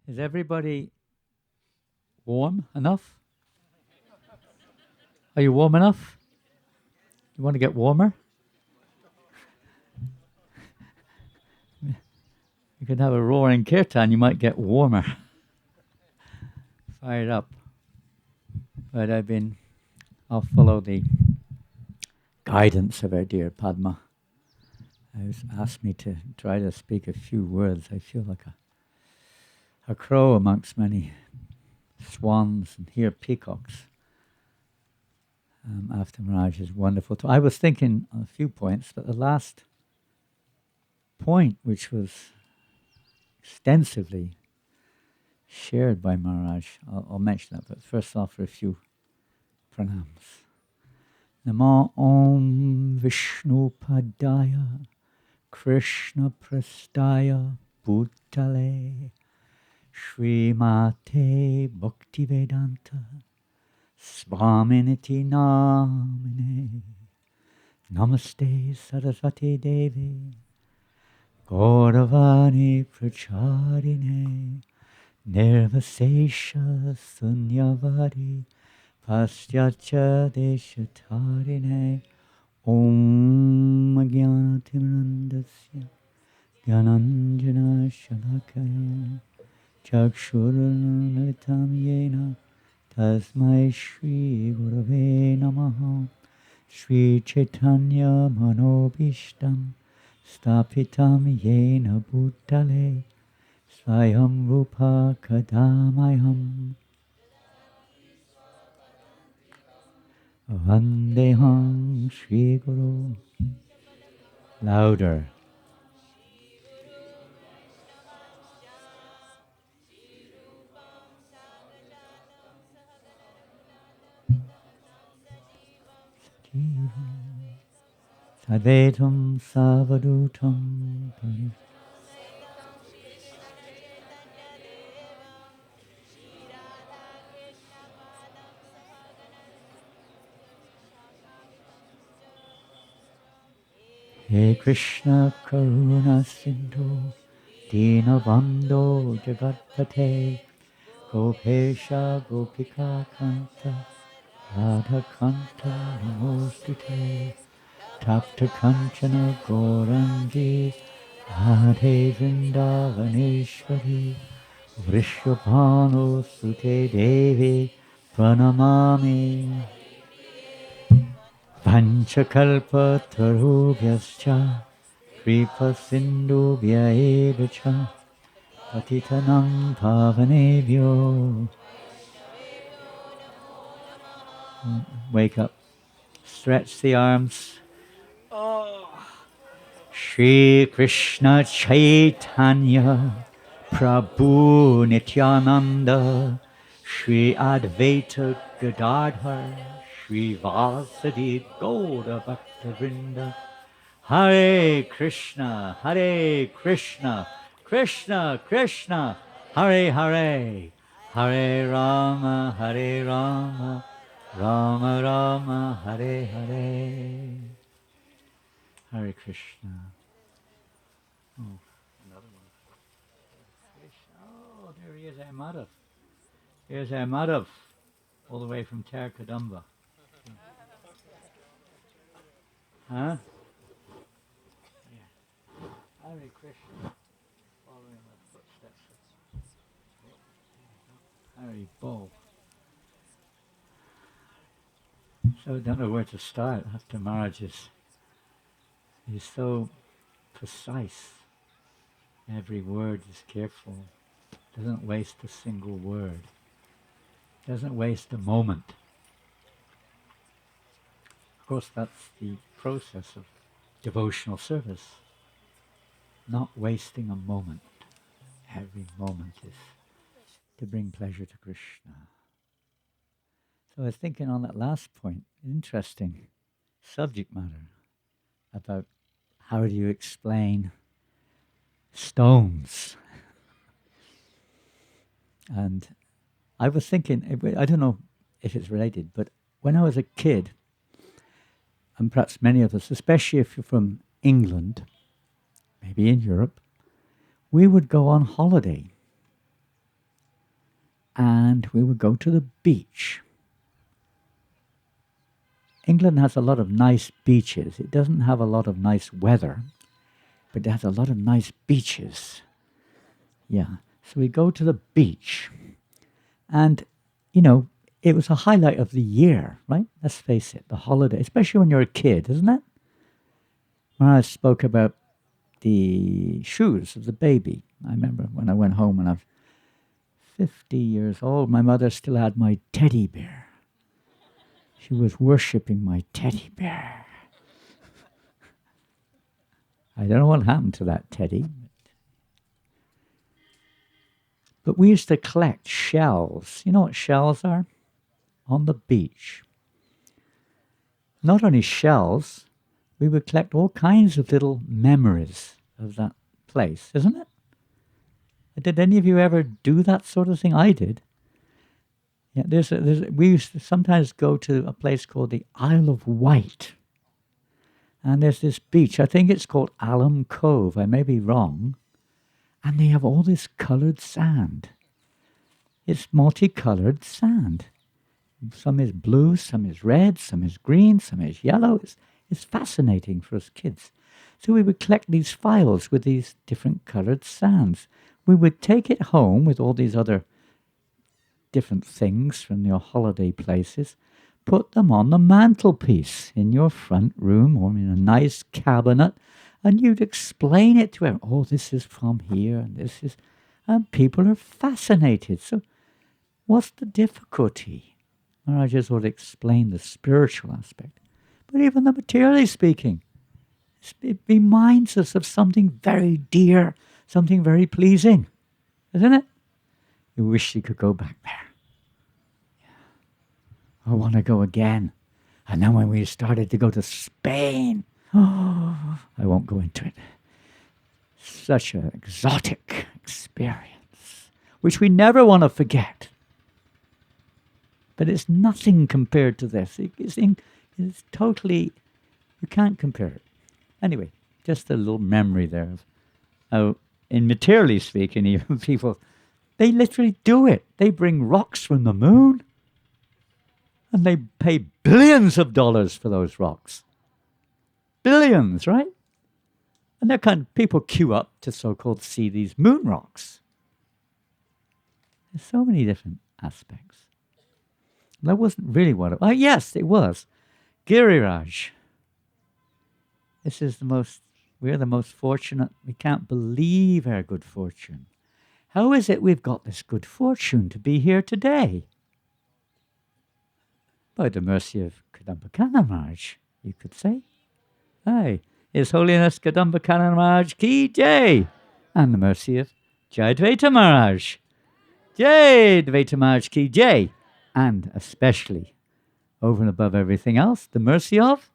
Is everybody warm enough? Are you warm enough? You want to get warmer? You could have a roaring kirtan, you might get warmer. Fired up. But I'll follow the guidance of our dear Padma. Who's asked me to try to speak a few words. I feel like a crow amongst many swans and hear peacocks. After Maharaj's wonderful talk. I was thinking on a few points, but the last point, which was extensively shared by Maharaj, I'll mention that, but first offer a few pranams. Namo Om Vishnu Padaya Krishna Prastaya Bhutale Srimate Bhaktivedanta Svaminiti Namine Namaste Saraswati Devi Gauravani Pracharine Nirvasesha Sunyavadi Paschatya Deshatarine Om Jnanatimrandasya Gyananjana Shalakaya Chakshurunalitam Yena Tasmai Shri Gurave Namaha Shri Chaitanya Manobishtam Stapitam Yena Bhutale Swayam Rupa Kadamayam Vandeham Shri Guru. Louder. Sadvetam Savadutam Pari. He Krishna Karuna Sindhu Dinabandho Jagatpate Gopesha Gopika Kanta Radha Kanta Namostute Tapta Kanchana Gorangi Radhe Vrindavaneshwari Vrishabhanu Sute Devi Pranamami Panchakalpa Tarubhyascha Kripa Sindhubhya eva cha Patitanam Pavanebhyo. Wake up. Stretch the arms. Shri Krishna Chaitanya Prabhu Nityananda Shri Advaita Gadadhar Shri Vasadi Gauda Bhakta Vrinda Hare Krishna Krishna Krishna Hare Hare Hare Rama Rama Rama Hare Hare. Hare Krishna. Oh, another one. Oh, there he is, Madhav. Here's Madhav, all the way from Terkadamba. Huh? Yeah. Hare Krishna. Following the footsteps. Hare Bo. So I don't know where to start after Maharaj's. He's so precise. Every word is careful. Doesn't waste a single word. Doesn't waste a moment. Of course, that's the process of devotional service. Not wasting a moment. Every moment is to bring pleasure to Krishna. So I was thinking on that last point, interesting subject matter about how do you explain stones. And I was thinking, I don't know if it's related, but when I was a kid, and perhaps many of us, especially if you're from England, maybe in Europe, we would go on holiday. and we would go to the beach. England has a lot of nice beaches. It doesn't have a lot of nice weather, but it has a lot of nice beaches. Yeah. So we go to the beach. And, you know, it was a highlight of the year, right? Let's face it, the holiday, especially when you're a kid, isn't it? When I spoke about the shoes of the baby, I remember when I went home when I was 50 years old, my mother still had my teddy bear. She was worshipping my teddy bear. I don't know what happened to that teddy. But we used to collect shells. You know what shells are? On the beach. Not only shells, we would collect all kinds of little memories of that place, isn't it? Did any of you ever do that sort of thing? I did. Yeah, we used to sometimes go to a place called the Isle of Wight. And there's this beach, I think it's called Alum Cove, I may be wrong. And they have all this coloured sand. It's multicolored sand. Some is blue, some is red, some is green, some is yellow. It's fascinating for us kids. So we would collect these files with these different coloured sands. We would take it home with all these other different things from your holiday places, put them on the mantelpiece in your front room or in a nice cabinet, and you'd explain it to them. Oh, this is from here, and this is... And people are fascinated. So what's the difficulty? I just would explain the spiritual aspect. But even the materially speaking, it reminds us of something very dear, something very pleasing, isn't it? You wish you could go back there. Yeah. I want to go again. And then when we started to go to Spain, I won't go into it. Such an exotic experience, which we never want to forget. But it's nothing compared to this. It's totally, you can't compare it. Anyway, just a little memory there of how, in materially speaking, even people, they literally do it. They bring rocks from the moon, and they pay billions of dollars for those rocks. Billions, right? And that kind of people queue up to so-called see these moon rocks. There's so many different aspects. That wasn't really what it was. Yes, it was. Giriraj. This is we're the most fortunate. We can't believe our good fortune. How is it we've got this good fortune to be here today? By the mercy of Kadambakana Maharaj, you could say. Aye, His Holiness Kadambakana Maharaj ki jai, and the mercy of Jai Dvaita Maharaj. Jai Dvaita Maharaj ki jai, and especially, over and above everything else, the mercy of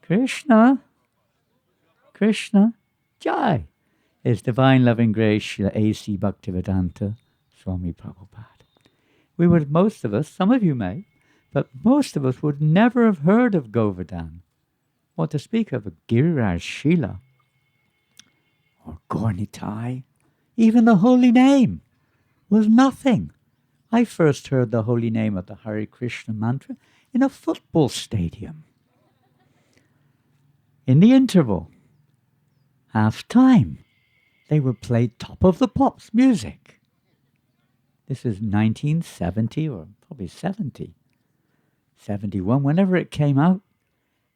Krishna. Krishna Jai. His Divine Loving Grace, Srila A.C. Bhaktivedanta Swami Prabhupada. We would, most of us, some of you may, but most of us would never have heard of Govardhan, or to speak of a Giriraj Shila, or Gornitai. Even the holy name was nothing. I first heard the holy name of the Hare Krishna mantra in a football stadium. In the interval, half time, they would play Top of the Pops music. This is 1970 or probably 70, 71, whenever it came out.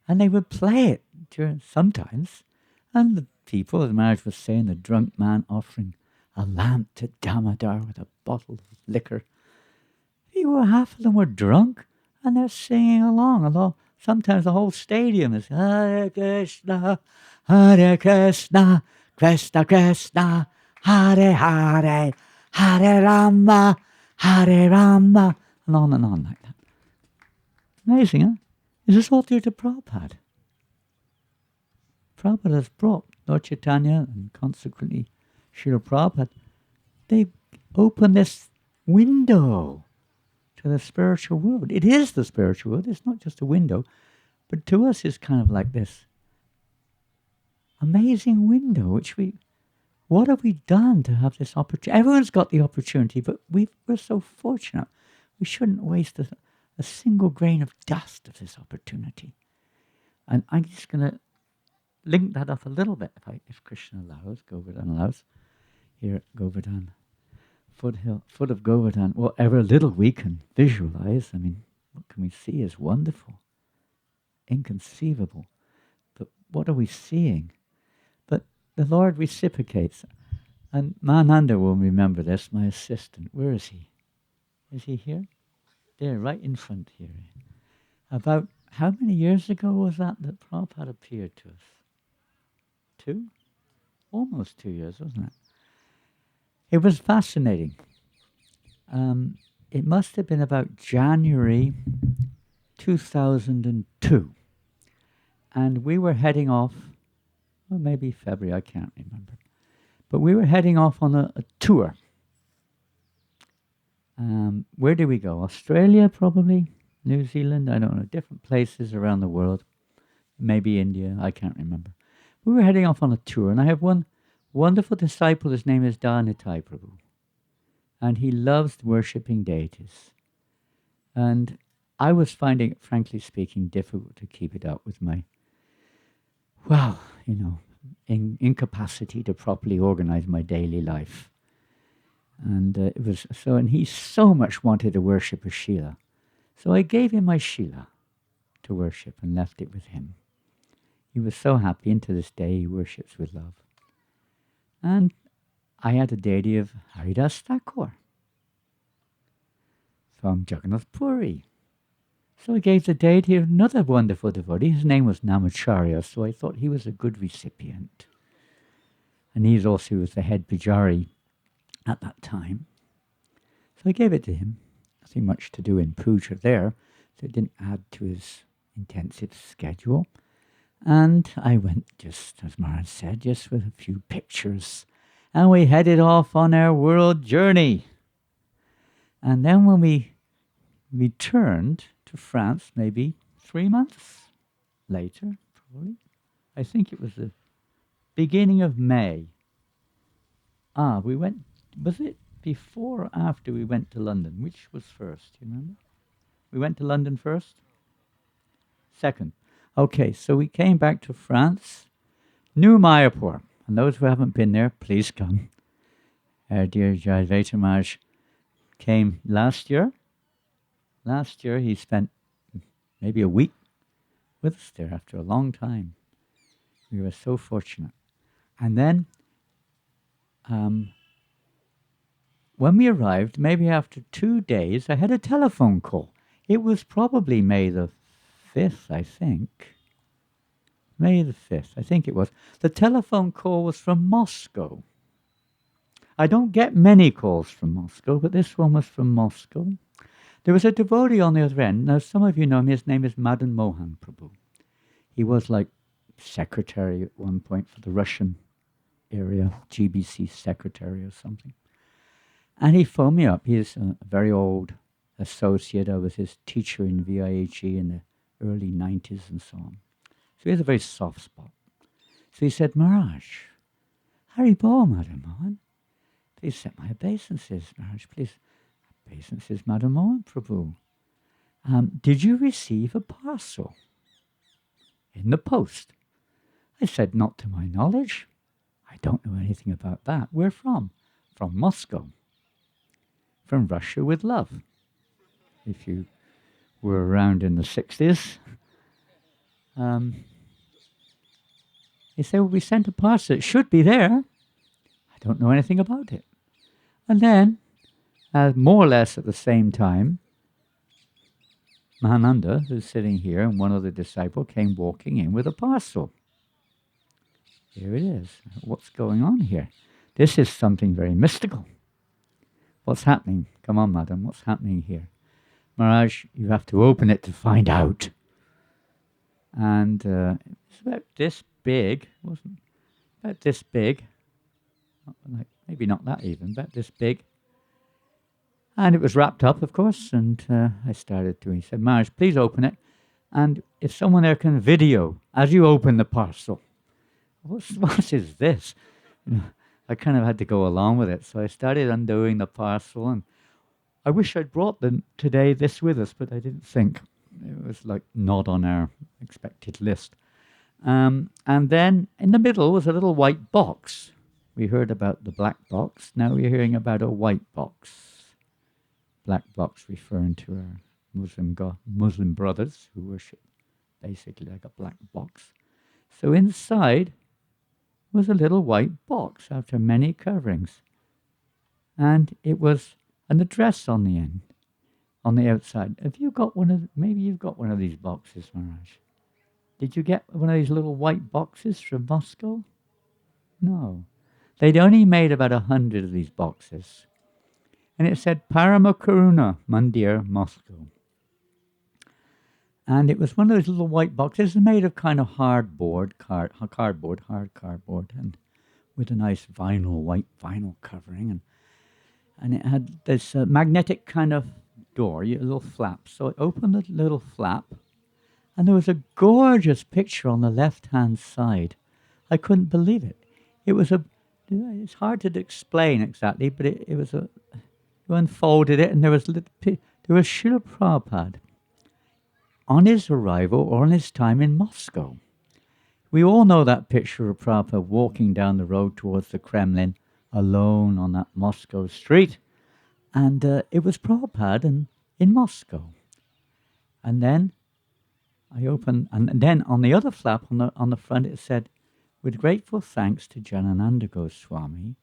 And they would play it sometimes. And the people, as Maharaj was saying, the drunk man offering a lamp to Damodar with a bottle of liquor. Half of them were drunk and they're singing along. Although sometimes the whole stadium is Hare Krishna, Krishna Krishna, Hare Hare, Hare Rama, and on like that. Amazing, huh? Is this all due to Prabhupada? Prabhupada has brought Lord Chaitanya and consequently Srila Prabhupada. They open this window to the spiritual world. It is the spiritual world. It's not just a window. But to us, it's kind of like this amazing window, which what have we done to have this opportunity? Everyone's got the opportunity, but we're so fortunate. We shouldn't waste a single grain of dust of this opportunity. And I'm just going to link that up a little bit, if Krishna allows, Govardhan allows, here at Govardhan, foot of Govardhan. Whatever little we can visualize, I mean, what can we see is wonderful, inconceivable. But what are we seeing? But the Lord reciprocates. And Mananda will remember this, my assistant. Where is he? Is he here? There, right in front here. About how many years ago was that Prabhupada appeared to us? 2? Almost 2 years, wasn't it? It was fascinating. It must have been about January 2002. And we were heading off, or maybe February, I can't remember. But we were heading off on a tour. Where did we go? Australia, probably? New Zealand? I don't know. Different places around the world. Maybe India. I can't remember. We were heading off on a tour, and I have one wonderful disciple. His name is Danitai Prabhu. And he loves worshipping deities. And I was finding it, frankly speaking, difficult to keep it up with my, incapacity to properly organize my daily life. And it was so, and he so much wanted to worship a Shila. So I gave him my Shila to worship and left it with him. He was so happy, and to this day he worships with love. And I had a deity of Haridas Thakur from Jagannath Puri. So I gave the deity of another wonderful devotee. His name was Namacharya, so I thought he was a good recipient. And he was the head pujari at that time. So I gave it to him. Nothing much to do in puja there, so it didn't add to his intensive schedule. And I went, just as Maharaj said, just with a few pictures. And we headed off on our world journey. And then when we returned to France, maybe 3 months later, probably, I think it was the beginning of May. We went, was it before or after we went to London? Which was first, do you remember? We went to London first? Second. Okay, so we came back to France, New Mayapur. And those who haven't been there, please come. Our dear Jayaveta Maharaj came last year. Last year he spent maybe a week with us there after a long time. We were so fortunate. And then when we arrived, maybe after 2 days, I had a telephone call. It was probably May the 5th, I think. May the 5th, I think it was. The telephone call was from Moscow. I don't get many calls from Moscow, but this one was from Moscow. There was a devotee on the other end. Now, some of you know him. His name is Madan Mohan Prabhu. He was like secretary at one point for the Russian area, GBC secretary or something. And he phoned me up. He is a very old associate. I was his teacher in VIHE in the early 90s and so on. So he has a very soft spot. So he said, Maharaj, Haribol, Madan Mohan, please set my obeisances, Maharaj, please. Obeisances, Madan Mohan Prabhu. Did you receive a parcel in the post? I said, not to my knowledge. I don't know anything about that. Where from? From Moscow. From Russia with love. If you were around in the 60s. He said, well, we sent a parcel. It should be there. I don't know anything about it. And then, more or less at the same time, Mahananda, who's sitting here, and one other disciple came walking in with a parcel. Here it is. What's going on here? This is something very mystical. What's happening? Come on, madam, what's happening here? Maharaj, you have to open it to find out. And it's about this big, wasn't it? About this big. Maybe not that even, about this big. And it was wrapped up, of course, and I started to. He said, Maharaj, please open it. And if someone there can video as you open the parcel. What is this? I kind of had to go along with it. So I started undoing the parcel, and I wish I'd brought them today this with us, but I didn't think. It was like not on our expected list. And then in the middle was a little white box. We heard about the black box. Now we're hearing about a white box. Black box referring to our Muslim brothers who worship basically like a black box. So inside was a little white box after many coverings. And it was an address on the end, on the outside. Have you got maybe you've got one of these boxes, Mirage. Did you get one of these little white boxes from Moscow? No. They'd only made about 100 of these boxes. And it said Paramakaruna Mandir, Moscow. And it was one of those little white boxes made of kind of hard cardboard, and with a nice white vinyl covering. And it had this magnetic kind of door, a little flap. So I opened the little flap, and there was a gorgeous picture on the left-hand side. I couldn't believe it. It's hard to explain exactly, but it was you unfolded it, and there was Srila Prabhupada on his arrival or on his time in Moscow. We all know that picture of Prabhupada walking down the road towards the Kremlin alone on that Moscow street. And it was Prabhupada in Moscow. And then I opened, and then on the other flap on the front it said, "With grateful thanks to Janananda Goswami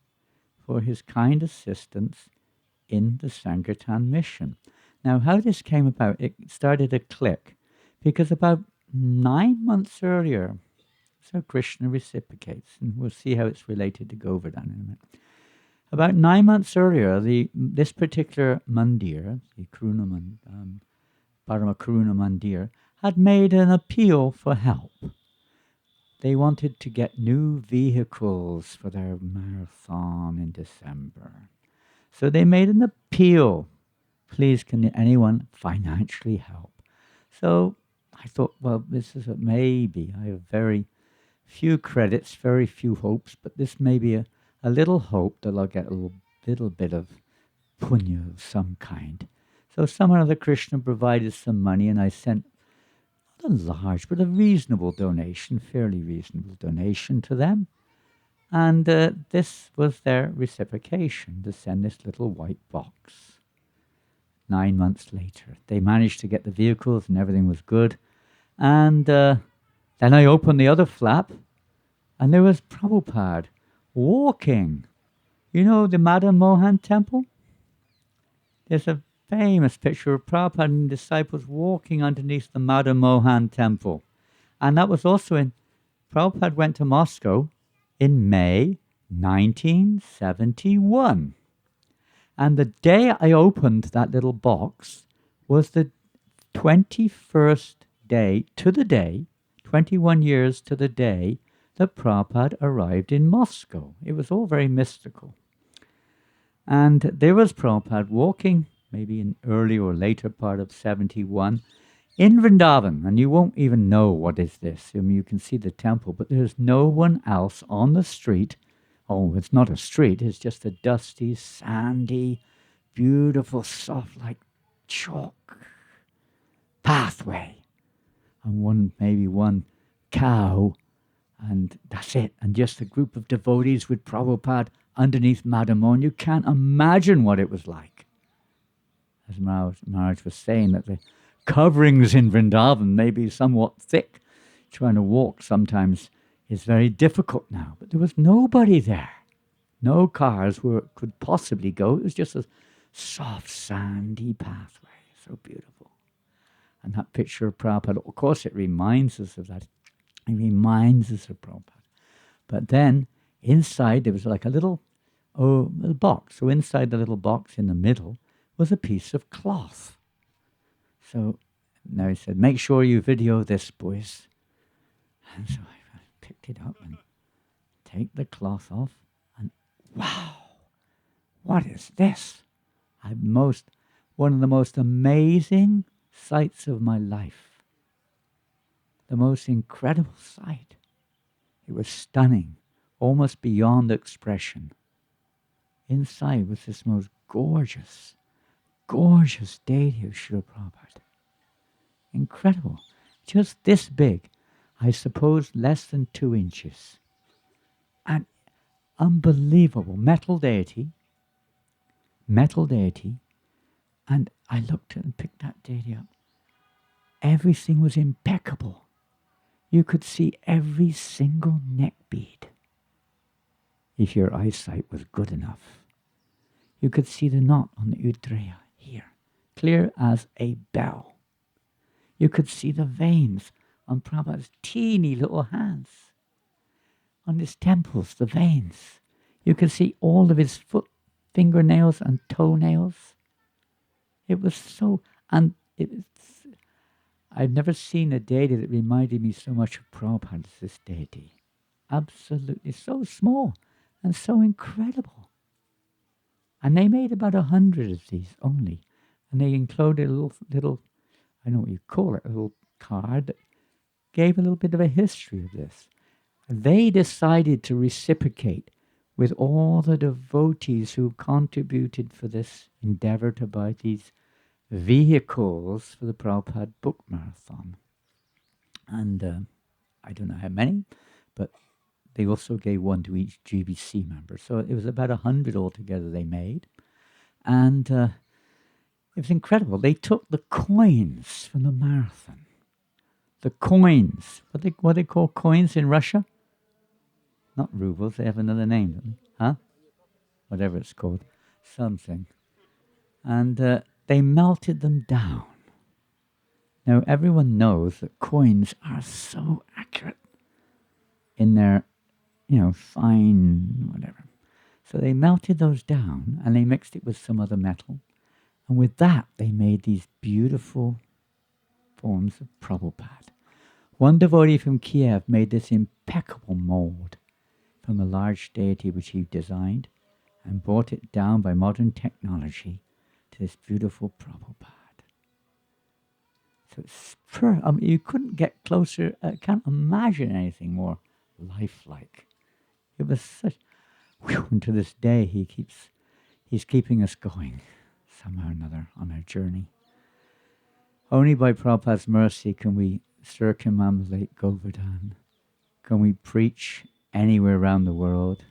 for his kind assistance in the Sankirtan mission." Now, how this came about, it started to click, because about 9 months earlier, so Krishna reciprocates, and we'll see how it's related to Govardhan in a minute. About 9 months earlier, this particular mandir, the Paramakaruna Mandir, had made an appeal for help. They wanted to get new vehicles for their marathon in December. So they made an appeal. Please, can anyone financially help? So I thought, well, this is maybe. I have very few credits, very few hopes, but this may be a little hope that I'll get a little bit of punya of some kind. So someone other Krishna provided some money, and I sent not a large, but a reasonable donation, fairly reasonable donation to them. And this was their reciprocation, to send this little white box. 9 months later, they managed to get the vehicles and everything was good. And then I opened the other flap, and there was Prabhupada walking. You know the Madan Mohan temple? There's a famous picture of Prabhupada and disciples walking underneath the Madan Mohan temple. And that was also Prabhupada went to Moscow in May 1971. And the day I opened that little box was the 21st day to the day, 21 years to the day, that Prabhupada arrived in Moscow. It was all very mystical. And there was Prabhupada walking, maybe in early or later part of 71, in Vrindavan. And you won't even know what is this. I mean, you can see the temple, but there's no one else on the street. Oh, it's not a street. It's just a dusty, sandy, beautiful, soft, like chalk pathway. And maybe one cow, and that's it. And just a group of devotees with Prabhupada underneath Madan Mohan. You can't imagine what it was like. As Maharaj was saying, that the coverings in Vrindavan may be somewhat thick. Trying to walk sometimes is very difficult now. But there was nobody there. No cars could possibly go. It was just a soft, sandy pathway. So beautiful. And that picture of Prabhupada, of course, it reminds us of that. It reminds us of Prabhupada. But then, inside, there was like a little box. So inside the little box in the middle was a piece of cloth. So now he said, "Make sure you video this, boys." And so I picked it up and take the cloth off, and wow, what is this? One of the most amazing sights of my life. The most incredible sight. It was stunning, almost beyond expression. inside was this most gorgeous, gorgeous deity of Srila Prabhupada. Incredible. Just this big. I suppose less than 2 inches. An unbelievable metal deity. And I looked at and picked that deity up. Everything was impeccable. You could see every single neck bead, if your eyesight was good enough. You could see the knot on the Udraya here, clear as a bell. You could see the veins on Prabhupada's teeny little hands. On his temples, the veins. You could see all of his foot, fingernails and toenails. It was so, and I've never seen a deity that reminded me so much of Prabhupada as this deity. Absolutely so small and so incredible. And they made about 100 of these only. And they included a little, I know what you call it, a little card that gave a little bit of a history of this. They decided to reciprocate with all the devotees who contributed for this endeavor to buy these vehicles for the Prabhupada Book Marathon. And I don't know how many, but they also gave one to each GBC member. So it was about 100 altogether they made. And it was incredible. They took the coins from the marathon. The coins. What they call coins in Russia? Not rubles, they have another name, don't they? Huh? Whatever it's called. Something. And they melted them down. Now, everyone knows that coins are so accurate in their, fine whatever. So they melted those down and they mixed it with some other metal. And with that, they made these beautiful forms of Prabhupada. One devotee from Kiev made this impeccable mold from a large deity which he designed and brought it down by modern technology to this beautiful Prabhupada. So it's you couldn't get closer. I can't imagine anything more lifelike. It was such. And to this day, he's keeping us going somehow or another on our journey. Only by Prabhupada's mercy can we circumambulate Govardhan. Can we preach anywhere around the world?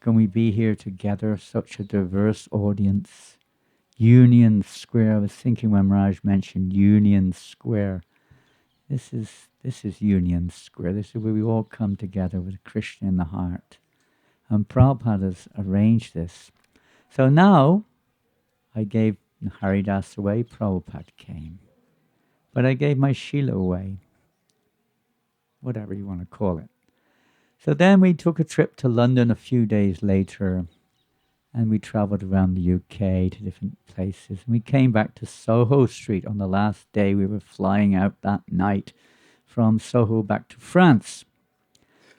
Can we be here together, such a diverse audience? Union Square. I was thinking when Maharaj mentioned Union Square. This is Union Square. This is where we all come together with Krishna in the heart. And Prabhupada has arranged this. So now, I gave Haridas away, Prabhupada came. But I gave my Sheila away. Whatever you want to call it. So then we took a trip to London a few days later. And we travelled around the UK to different places. And we came back to Soho Street on the last day. We were flying out that night from Soho back to France.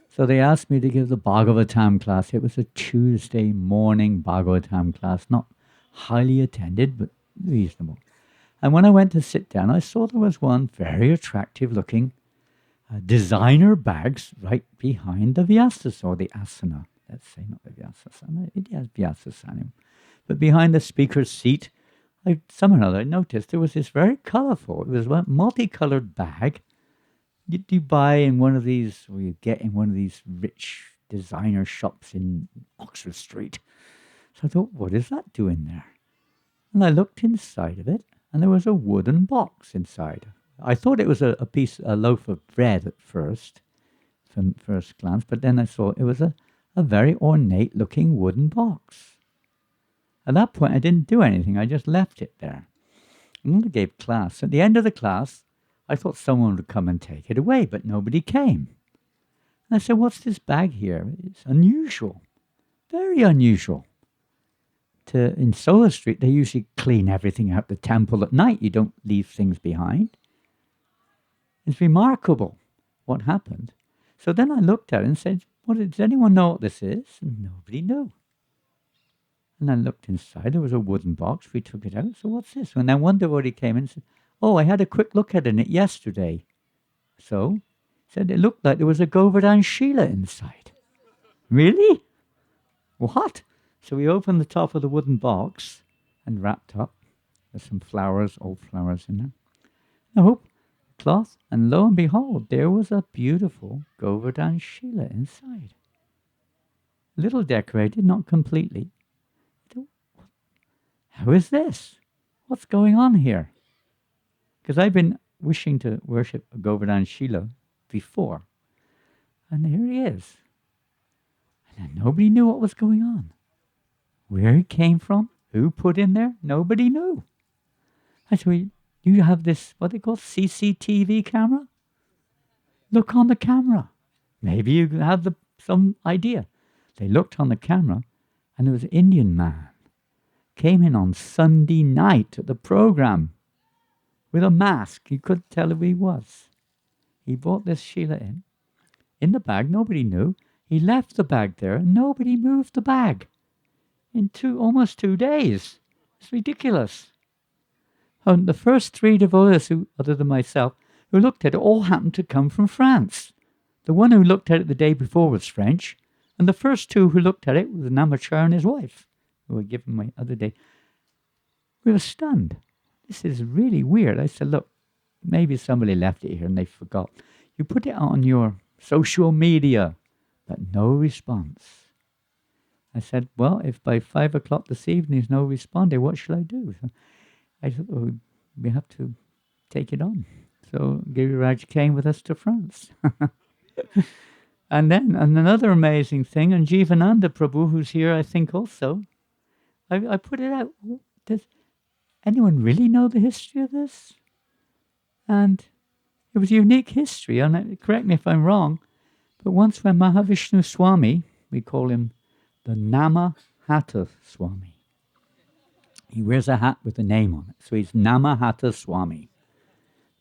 So they asked me to give the Bhagavatam class. It was a Tuesday morning Bhagavatam class, not highly attended, but reasonable. And when I went to sit down, I saw there was one very attractive looking designer bags right behind the Vyasas, or the asana. Let's say not the Vyasasana. It has Vyasasana. But behind the speaker's seat, somehow or other I noticed there was this very colourful, it was a multicolored bag. You buy in one of these, or you get in one of these rich designer shops in Oxford Street. So I thought, what is that doing there? And I looked inside of it, and there was a wooden box inside. I thought it was a loaf of bread at first, from first glance, but then I saw it was a very ornate-looking wooden box. At that point, I didn't do anything. I just left it there. And I gave class. At the end of the class, I thought someone would come and take it away, but nobody came. And I said, what's this bag here? It's unusual, very unusual. In Soho Street, they usually clean everything out the temple at night. You don't leave things behind. It's remarkable what happened. So then I looked at it and said, does anyone know what this is? And nobody knew. And I looked inside. There was a wooden box. We took it out. So what's this? And then one devotee came in and said, oh, I had a quick look at it yesterday. So said it looked like there was a Govardhan Sheila inside. Really? What? So we opened the top of the wooden box and wrapped up. There's some flowers, old flowers in there. No cloth, and lo and behold, there was a beautiful Govardhan Sheila inside. Little decorated, not completely. How is this? What's going on here? Because I've been wishing to worship a Govardhan Sheila before. And here he is. And nobody knew what was going on. Where it came from, who put in there, nobody knew. I said, you have this, what they call CCTV camera? Look on the camera. Maybe you have some idea. They looked on the camera, and there was an Indian man. Came in on Sunday night at the program with a mask. You couldn't tell who he was. He brought this Sheila in the bag. Nobody knew. He left the bag there, and nobody moved the bag in almost 2 days. It's ridiculous. And the first 3 devotees, other than myself, who looked at it, all happened to come from France. The one who looked at it the day before was French, and the first 2 who looked at it was an amateur and his wife, who were given my other day. We were stunned. This is really weird. I said, look, maybe somebody left it here and they forgot. You put it on your social media, but no response. I said, well, if by 5 o'clock this evening there's no response, what shall I do? So I said, well, we have to take it on. So Giriraj came with us to France. And then another amazing thing, and Jivananda Prabhu, who's here, I think also, I put it out. Does anyone really know the history of this? And it was a unique history, and correct me if I'm wrong, but once when Mahavishnu Swami, we call him the Nama Hatha Swami. He wears a hat with a name on it, so he's Nama Hatha Swami,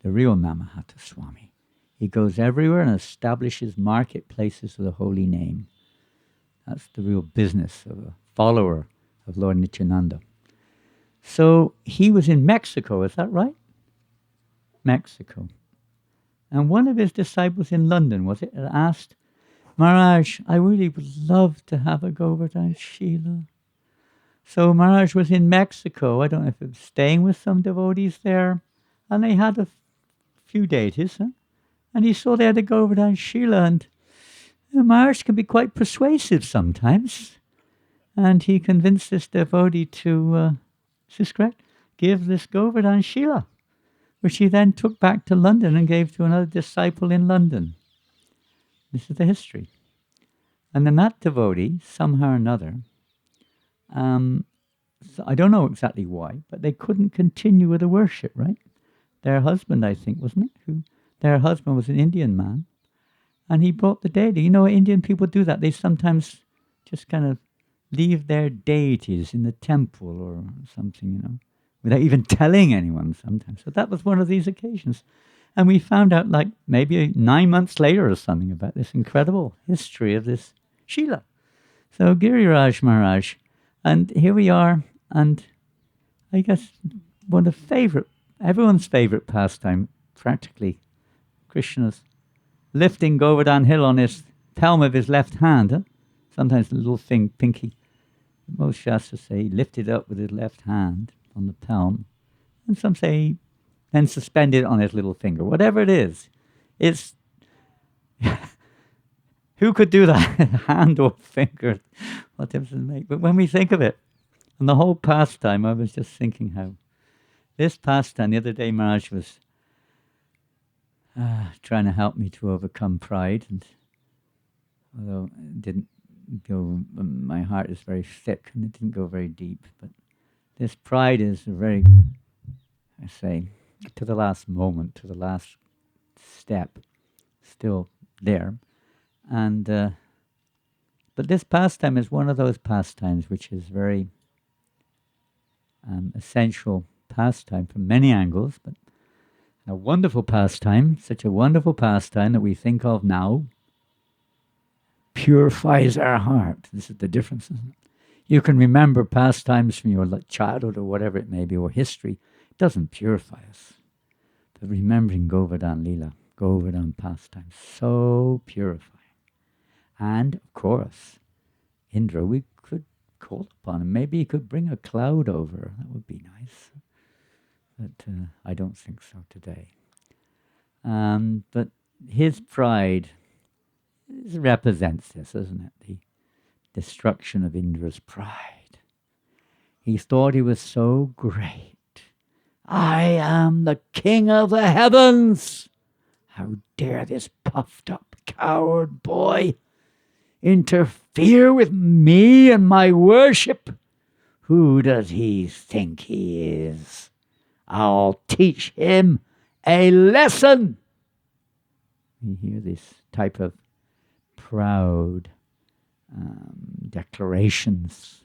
the real Nama Hatha Swami. He goes everywhere and establishes marketplaces of the holy name. That's the real business of a follower of Lord Nityananda. So he was in Mexico, is that right? Mexico. And one of his disciples in London, was it, asked, Maharaj, I really would love to have a Govardhan Sheila. So Maharaj was in Mexico. I don't know if he was staying with some devotees there. And they had a few deities, and he saw they had a Govardhan Sheila. And Maharaj can be quite persuasive sometimes. And he convinced this devotee to, is this correct? Give this Govardhan Sheila, which he then took back to London and gave to another disciple in London. This is the history. And then that devotee, somehow or another, so I don't know exactly why, but they couldn't continue with the worship, right? Their husband, I think, wasn't it? Their husband was an Indian man, and he brought the deity. You know, Indian people do that. They sometimes just kind of leave their deities in the temple or something, without even telling anyone sometimes. So that was one of these occasions. And we found out like maybe 9 months later or something about this incredible history of this Sheila. So Giriraj Maharaj, and here we are, and I guess one of everyone's favorite pastime, practically, Krishna's lifting Govardhan Hill on his palm of his left hand. Sometimes the little thing, pinky. Most Shastras say he lifted it up with his left hand on the palm. And some say he then suspended it on his little finger. Whatever it is, it's... who could do that? Hand or finger? What difference does it make? But when we think of it, and the whole pastime, I was just thinking how this pastime, the other day Maharaj was trying to help me to overcome pride, and although it didn't go, my heart is very thick and it didn't go very deep, but this pride is very, I say, to the last moment, to the last step, still there. And but this pastime is one of those pastimes which is very essential pastime from many angles, but a wonderful pastime, such a wonderful pastime that we think of now, purifies our heart. This is the difference, isn't it? You can remember pastimes from your childhood or whatever it may be, or history. It doesn't purify us. But remembering Govardhan Leela, Govardhan pastime, so purifying. And, of course, Indra, we could call upon him. Maybe he could bring a cloud over. That would be nice. But I don't think so today. But his pride represents this, doesn't it? The destruction of Indra's pride. He thought he was so great. I am the king of the heavens. How dare this puffed up coward boy interfere with me and my worship? Who does he think he is? I'll teach him a lesson. You hear this type of proud declarations.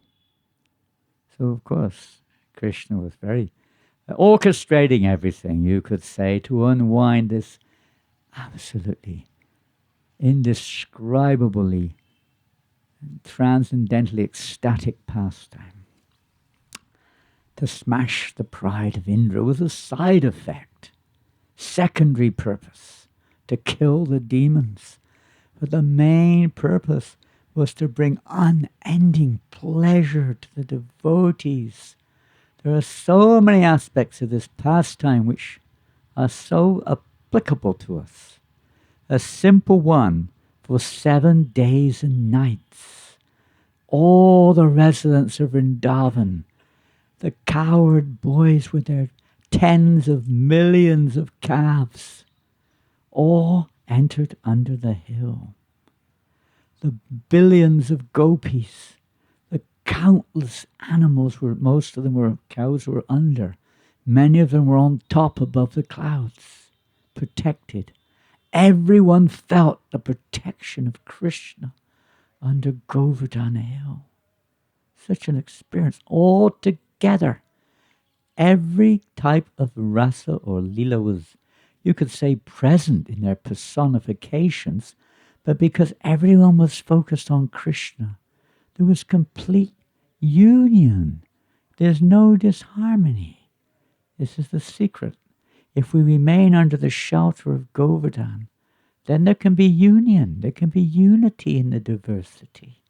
So, of course, Krishna was very orchestrating everything, you could say, to unwind this absolutely indescribably, transcendently ecstatic pastime. To smash the pride of Indra was a side effect, secondary purpose, to kill the demons. But the main purpose was to bring unending pleasure to the devotees. There are so many aspects of this pastime which are so applicable to us. A simple one for 7 days and nights. All the residents of Vrindavan, the coward boys with their tens of millions of calves, all entered under the hill. The billions of gopis, the countless animals, most of them were cows, were under. Many of them were on top above the clouds, protected. Everyone felt the protection of Krishna under Govardhan Hill. Such an experience all together. Every type of rasa or lila was, you could say, present in their personifications, but because everyone was focused on Krishna, there was complete union. There's no disharmony. This is the secret. If we remain under the shelter of Govardhan, then there can be union, there can be unity in the diversity.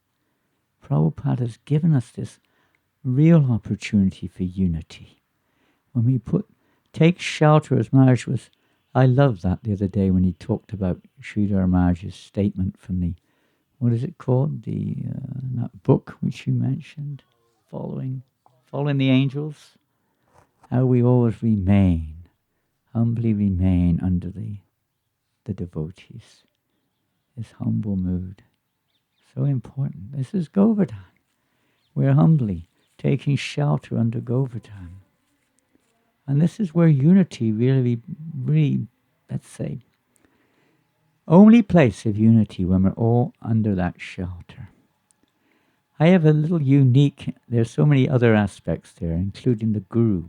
Prabhupada has given us this real opportunity for unity. When we take shelter, as Maharaj was, I loved that the other day when he talked about Sridhar Maharaj's statement from the, what is it called? That book which you mentioned, Following the Angels. How we always humbly remain under the devotees. This humble mood. So important. This is Govardhan. We're humbly taking shelter under Govardhan. And this is where unity really, let's say, only place of unity when we're all under that shelter. I have a little unique, there's so many other aspects there, including the Guru,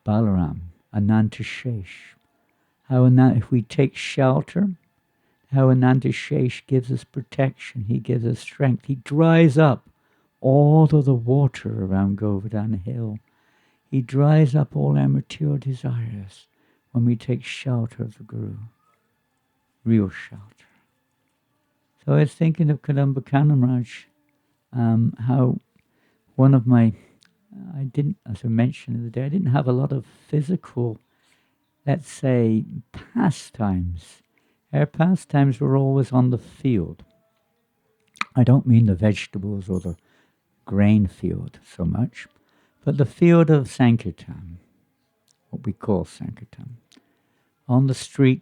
Balaram, Ananta Shesh. How if we take shelter, how Ananta Shesh gives us protection, he gives us strength. He dries up all of the water around Govardhan Hill. He dries up all our material desires when we take shelter of the Guru, real shelter. So I was thinking of Kadamba Kanamraj, how one of my, I didn't, as I mentioned the other day, I didn't have a lot of physical, let's say, pastimes. Our pastimes were always on the field. I don't mean the vegetables or the grain field so much, but the field of Sankirtan, what we call Sankirtan. On the street,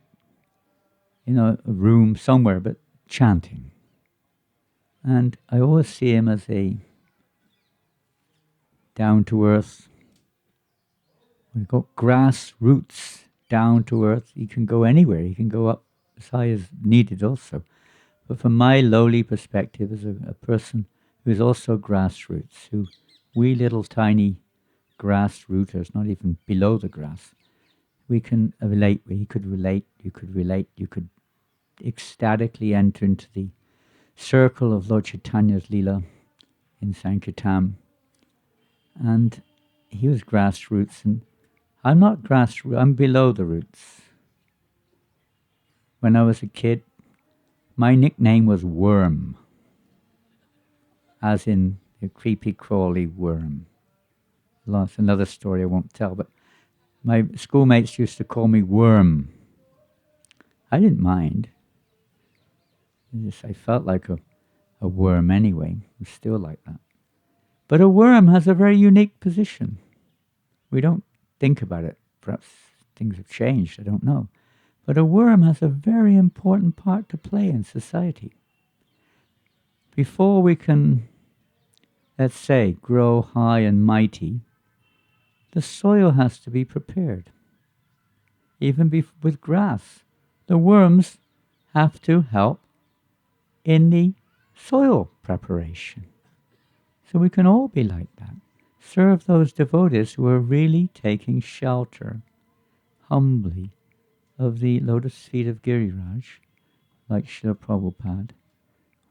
a room somewhere, but chanting. And I always see him as a down-to-earth, we've got grassroots, down-to-earth. He can go anywhere. He can go up as high as needed also. But from my lowly perspective as a person who is also grassroots, who we little tiny grassrooters, not even below the grass, we can relate. He could relate, you could relate, you could ecstatically enter into the circle of Lord Chaitanya's Leela in Sankirtan. And he was grassroots, and I'm not grassroots, I'm below the roots. When I was a kid, my nickname was Worm, as in the creepy crawly worm. That's another story I won't tell, but my schoolmates used to call me Worm. I didn't mind. I felt like a worm anyway. I'm still like that. But a worm has a very unique position. We don't think about it. Perhaps things have changed, I don't know. But a worm has a very important part to play in society. Before we can, let's say, grow high and mighty, the soil has to be prepared. Even with grass, the worms have to help in the soil preparation. So we can all be like that. Serve those devotees who are really taking shelter humbly of the lotus feet of Giriraj, like Srila Prabhupada.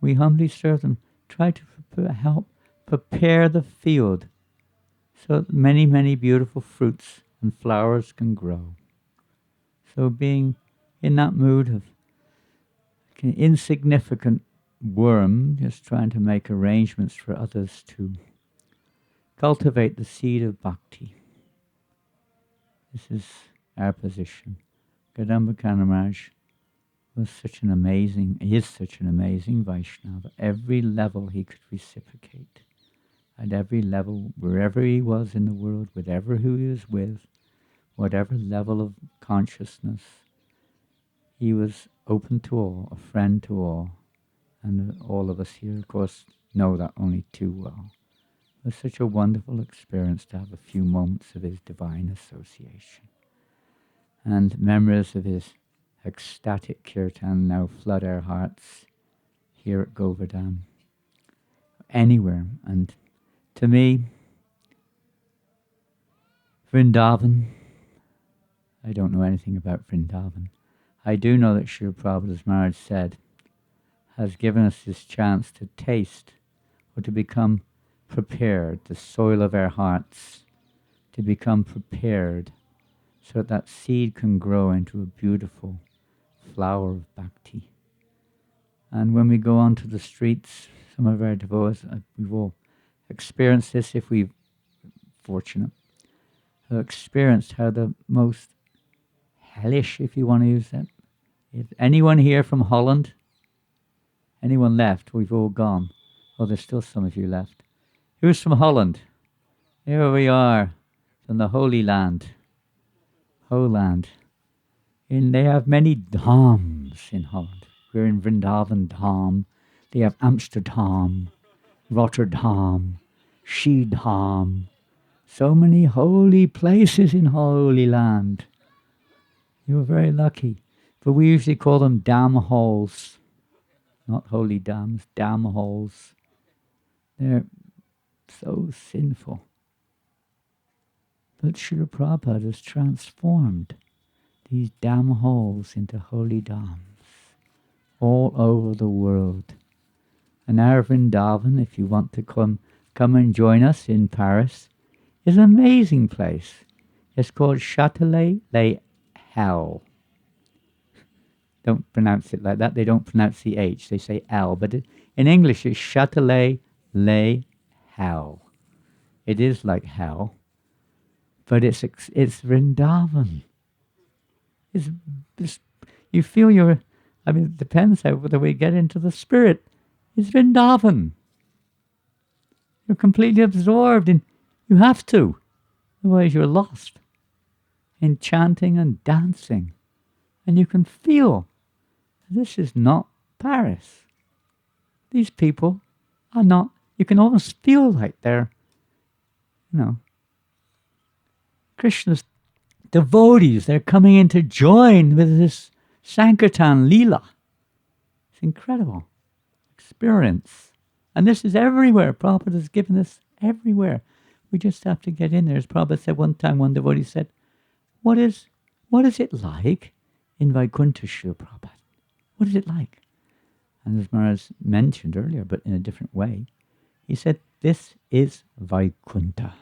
We humbly serve them, try to help prepare the field so that many, many beautiful fruits and flowers can grow. So being in that mood of an insignificant worm, just trying to make arrangements for others to cultivate the seed of bhakti. This is our position. Kadamba Maharaj is such an amazing Vaishnava. Every level he could reciprocate. At every level, wherever he was in the world, whatever who he was with, whatever level of consciousness, he was open to all, a friend to all. And all of us here, of course, know that only too well. It was such a wonderful experience to have a few moments of his divine association. And memories of his ecstatic kirtan now flood our hearts here at Govardhan, anywhere. And to me, Vrindavan, I don't know anything about Vrindavan. I do know that Srila Prabhupada, as Maharaj said, has given us this chance to taste or to become prepared, the soil of our hearts, to become prepared so that seed can grow into a beautiful flower of bhakti. And when we go onto the streets, some of our devotees, we've all experienced this if we're fortunate, have experienced how the most hellish, if you want to use that, if anyone here from Holland, anyone left, we've all gone. Oh, there's still some of you left. Who's from Holland? Here we are, from the Holy Land. Holland. And they have many dhams in Holland. We're in Vrindavan Dham. They have Amsterdam, Rotterdam, Schiedam. So many holy places in Holy Land. You're very lucky. But we usually call them dam holes. Not holy dams, dam holes. They're so sinful. But Srila Prabhupada has transformed these dam holes into holy dams all over the world. And our Vrindavan, if you want to come and join us in Paris, is an amazing place. It's called Châtelet les Halles. Don't pronounce it like that. They don't pronounce the H. They say L. But in English, it's Châtelet les Halles. It is like hell, but it's Vrindavan. You feel it depends how whether we get into the spirit. It's Vrindavan. You're completely absorbed in, you have to, otherwise you're lost in chanting and dancing. And you can feel, this is not Paris. These people are not, you can almost feel like they're, Krishna's devotees, they're coming in to join with this Sankirtan Leela. It's incredible experience. And this is everywhere. Prabhupada has given this everywhere. We just have to get in there. As Prabhupada said one time, one devotee said, what is it like in Vaikuntha, Srila Prabhupada? What is it like? And as Maharaj mentioned earlier, but in a different way, he said, this is Vaikuntha.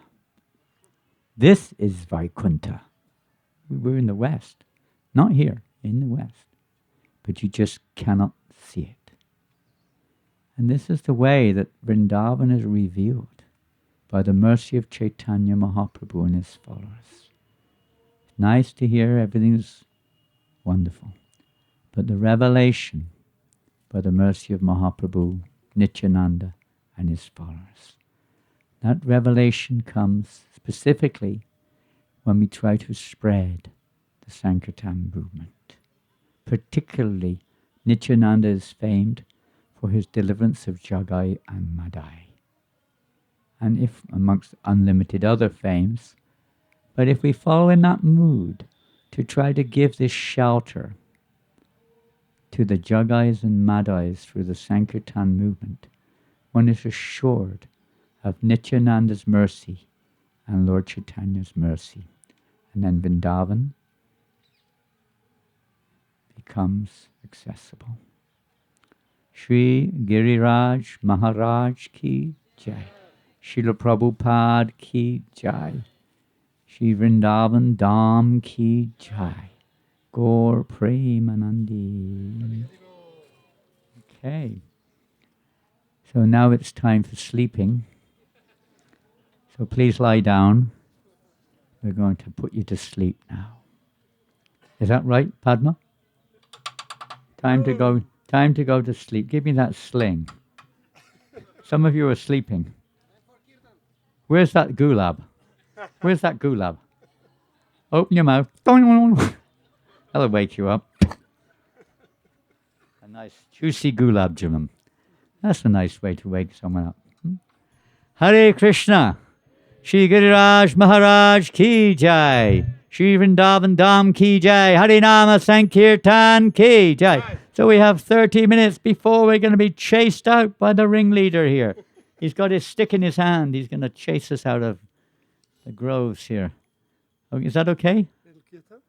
This is Vaikuntha. We're in the West. Not here, in the West. But you just cannot see it. And this is the way that Vrindavan is revealed by the mercy of Chaitanya Mahaprabhu and his followers. Nice to hear, everything's wonderful. But the revelation by the mercy of Mahaprabhu, Nityananda and his followers. That revelation comes specifically when we try to spread the Sankirtan movement. Particularly, Nityananda is famed for his deliverance of Jagai and Madai. And if amongst unlimited other fames, but if we follow in that mood to try to give this shelter to the Jagais and Madais through the Sankirtan movement, one is assured of Nityananda's mercy and Lord Chaitanya's mercy. And then Vrindavan becomes accessible. Shri Giriraj Maharaj ki jai. Srila Prabhupada ki jai. Shri Vrindavan Dham ki jai. Gaur Premanandi. Okay. So now it's time for sleeping. So please lie down. We're going to put you to sleep now. Is that right, Padma? Time to go to sleep. Give me that sling. Some of you are sleeping. Where's that gulab? Where's that gulab? Open your mouth. That'll wake you up. A nice juicy gulab jamun. That's a nice way to wake someone up. Hare Krishna. Shri Giriraj Maharaj ki jai. Shri Vrindavan Dham ki jai. Hare Nama Sankirtan ki jai. So we have 30 minutes before we're going to be chased out by the ringleader here. He's got his stick in his hand. He's going to chase us out of the groves here. Oh, is that okay? Little kirtan?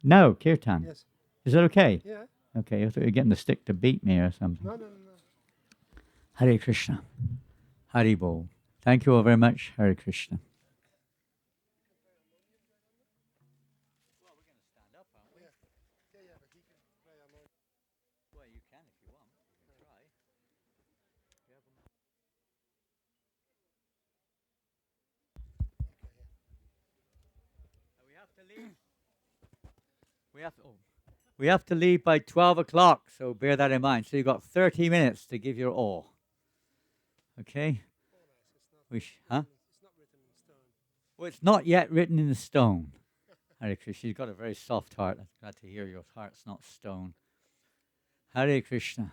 No, kirtan. Yes. Is that okay? Yeah. Okay, I thought you were getting the stick to beat me or something. No. Hare Krishna. Hari Bol. Thank you all very much. Hare Krishna. Well, we're going to stand up, aren't we? Yeah, but he can play on. Well, you can if you want. You can try. We have to leave. We have to leave by 12 o'clock, so bear that in mind. So you've got 30 minutes to give your all. Okay? It's not written in stone. Well, it's not yet written in stone. Hare Krishna. You've got a very soft heart. I'm glad to hear your heart's not stone. Hare Krishna.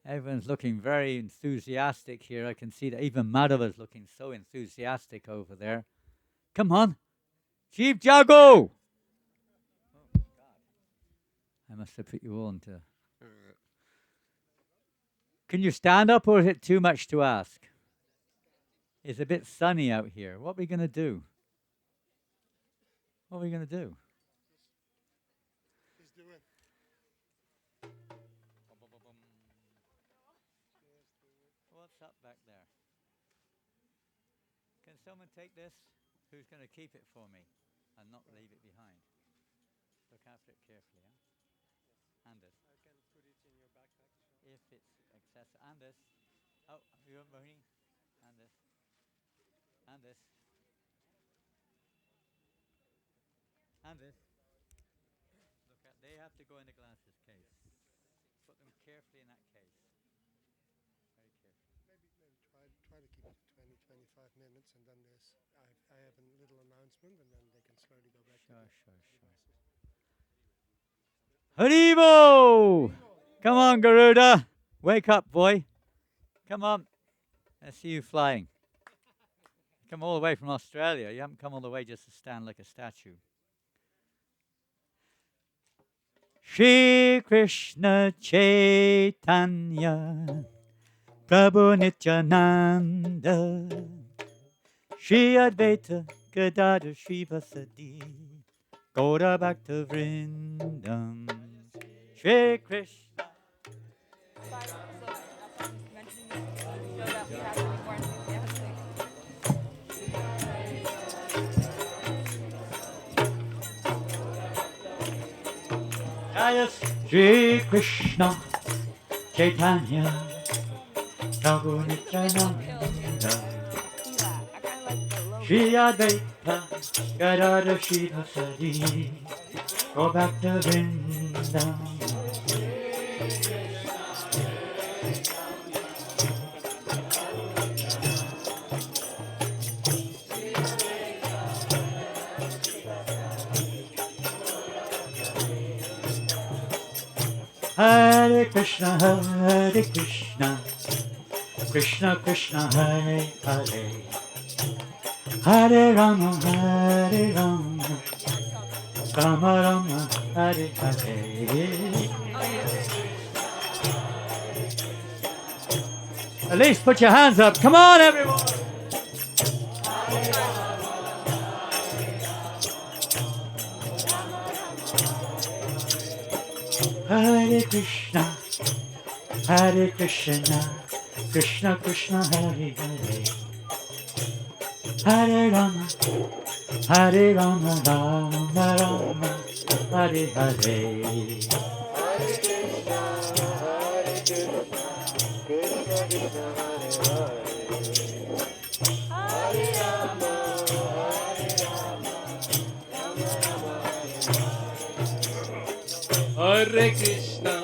Everyone's looking very enthusiastic here. I can see that even Madhava's looking so enthusiastic over there. Come on. Chief Jago! I must have put you all into... Can you stand up, or is it too much to ask? It's a bit sunny out here. What are we going to do? What are we going to do? He's doing. What's up back there? Can someone take this? Who's going to keep it for me and not leave it behind? Look after it carefully, huh? Anders. I can put it in your backpack. If it's accessible. Anders. Oh, you want Maureen? Anders. Anders. Anders. Look at, they have to go in the glasses case. Put them carefully in that case. Very carefully. Maybe try to keep it 20-25 minutes, and then I have a little announcement, and then they can slowly go back to the devices. Haribo! Come on, Garuda. Wake up, boy. Come on. I see you flying. Come all the way from Australia. You haven't come all the way just to stand like a statue. Shri Krishna Chaitanya Prabhu Nityananda Shri Advaita Gadadhar Srivasadi Gaura Bhakta Vrindam Shri Krishna. Jaya Shri Krishna Chaitanya Prabhu Nityananda, Shri Advaita Gadadhar Sridhasari, go back to Vrindavan. Hare Krishna, Krishna Krishna, Hare Hare, Hare Rama, Rama Rama, Hare Hare. At least put your hands up. Come on, everyone. Hare Krishna, Hare Krishna, Krishna Krishna, Hare Hare, Hare Rama, Rama Rama, Hare Hare. Hare Krishna,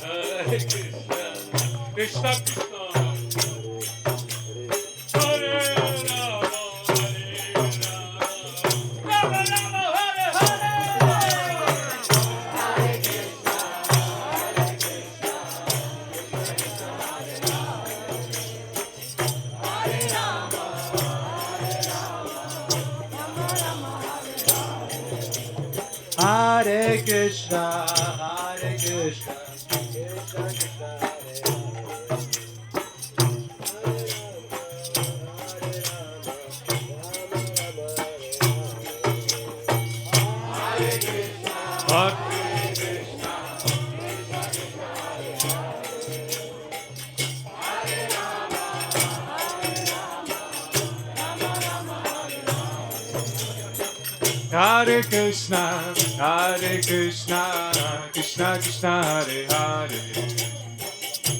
Hare Krishna, Krishna Krishna,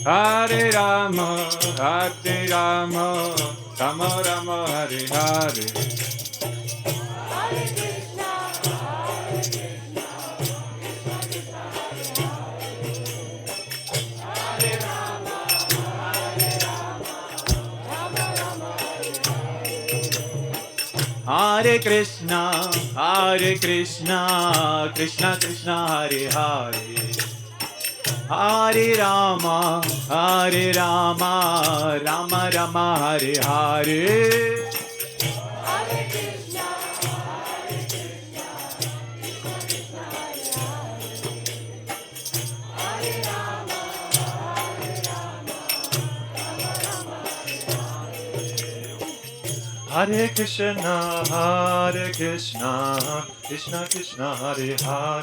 Hare Rama, Rama Rama, Hare Hare. Hare Krishna, Hare Krishna, Krishna Krishna, Hare Krishna, Hare Krishna, Krishna Krishna, Hare Hare, Hare Rama, Rama Rama, Hare Hare. Hare Krishna, Hare Krishna, Krishna Krishna, Hare Hare,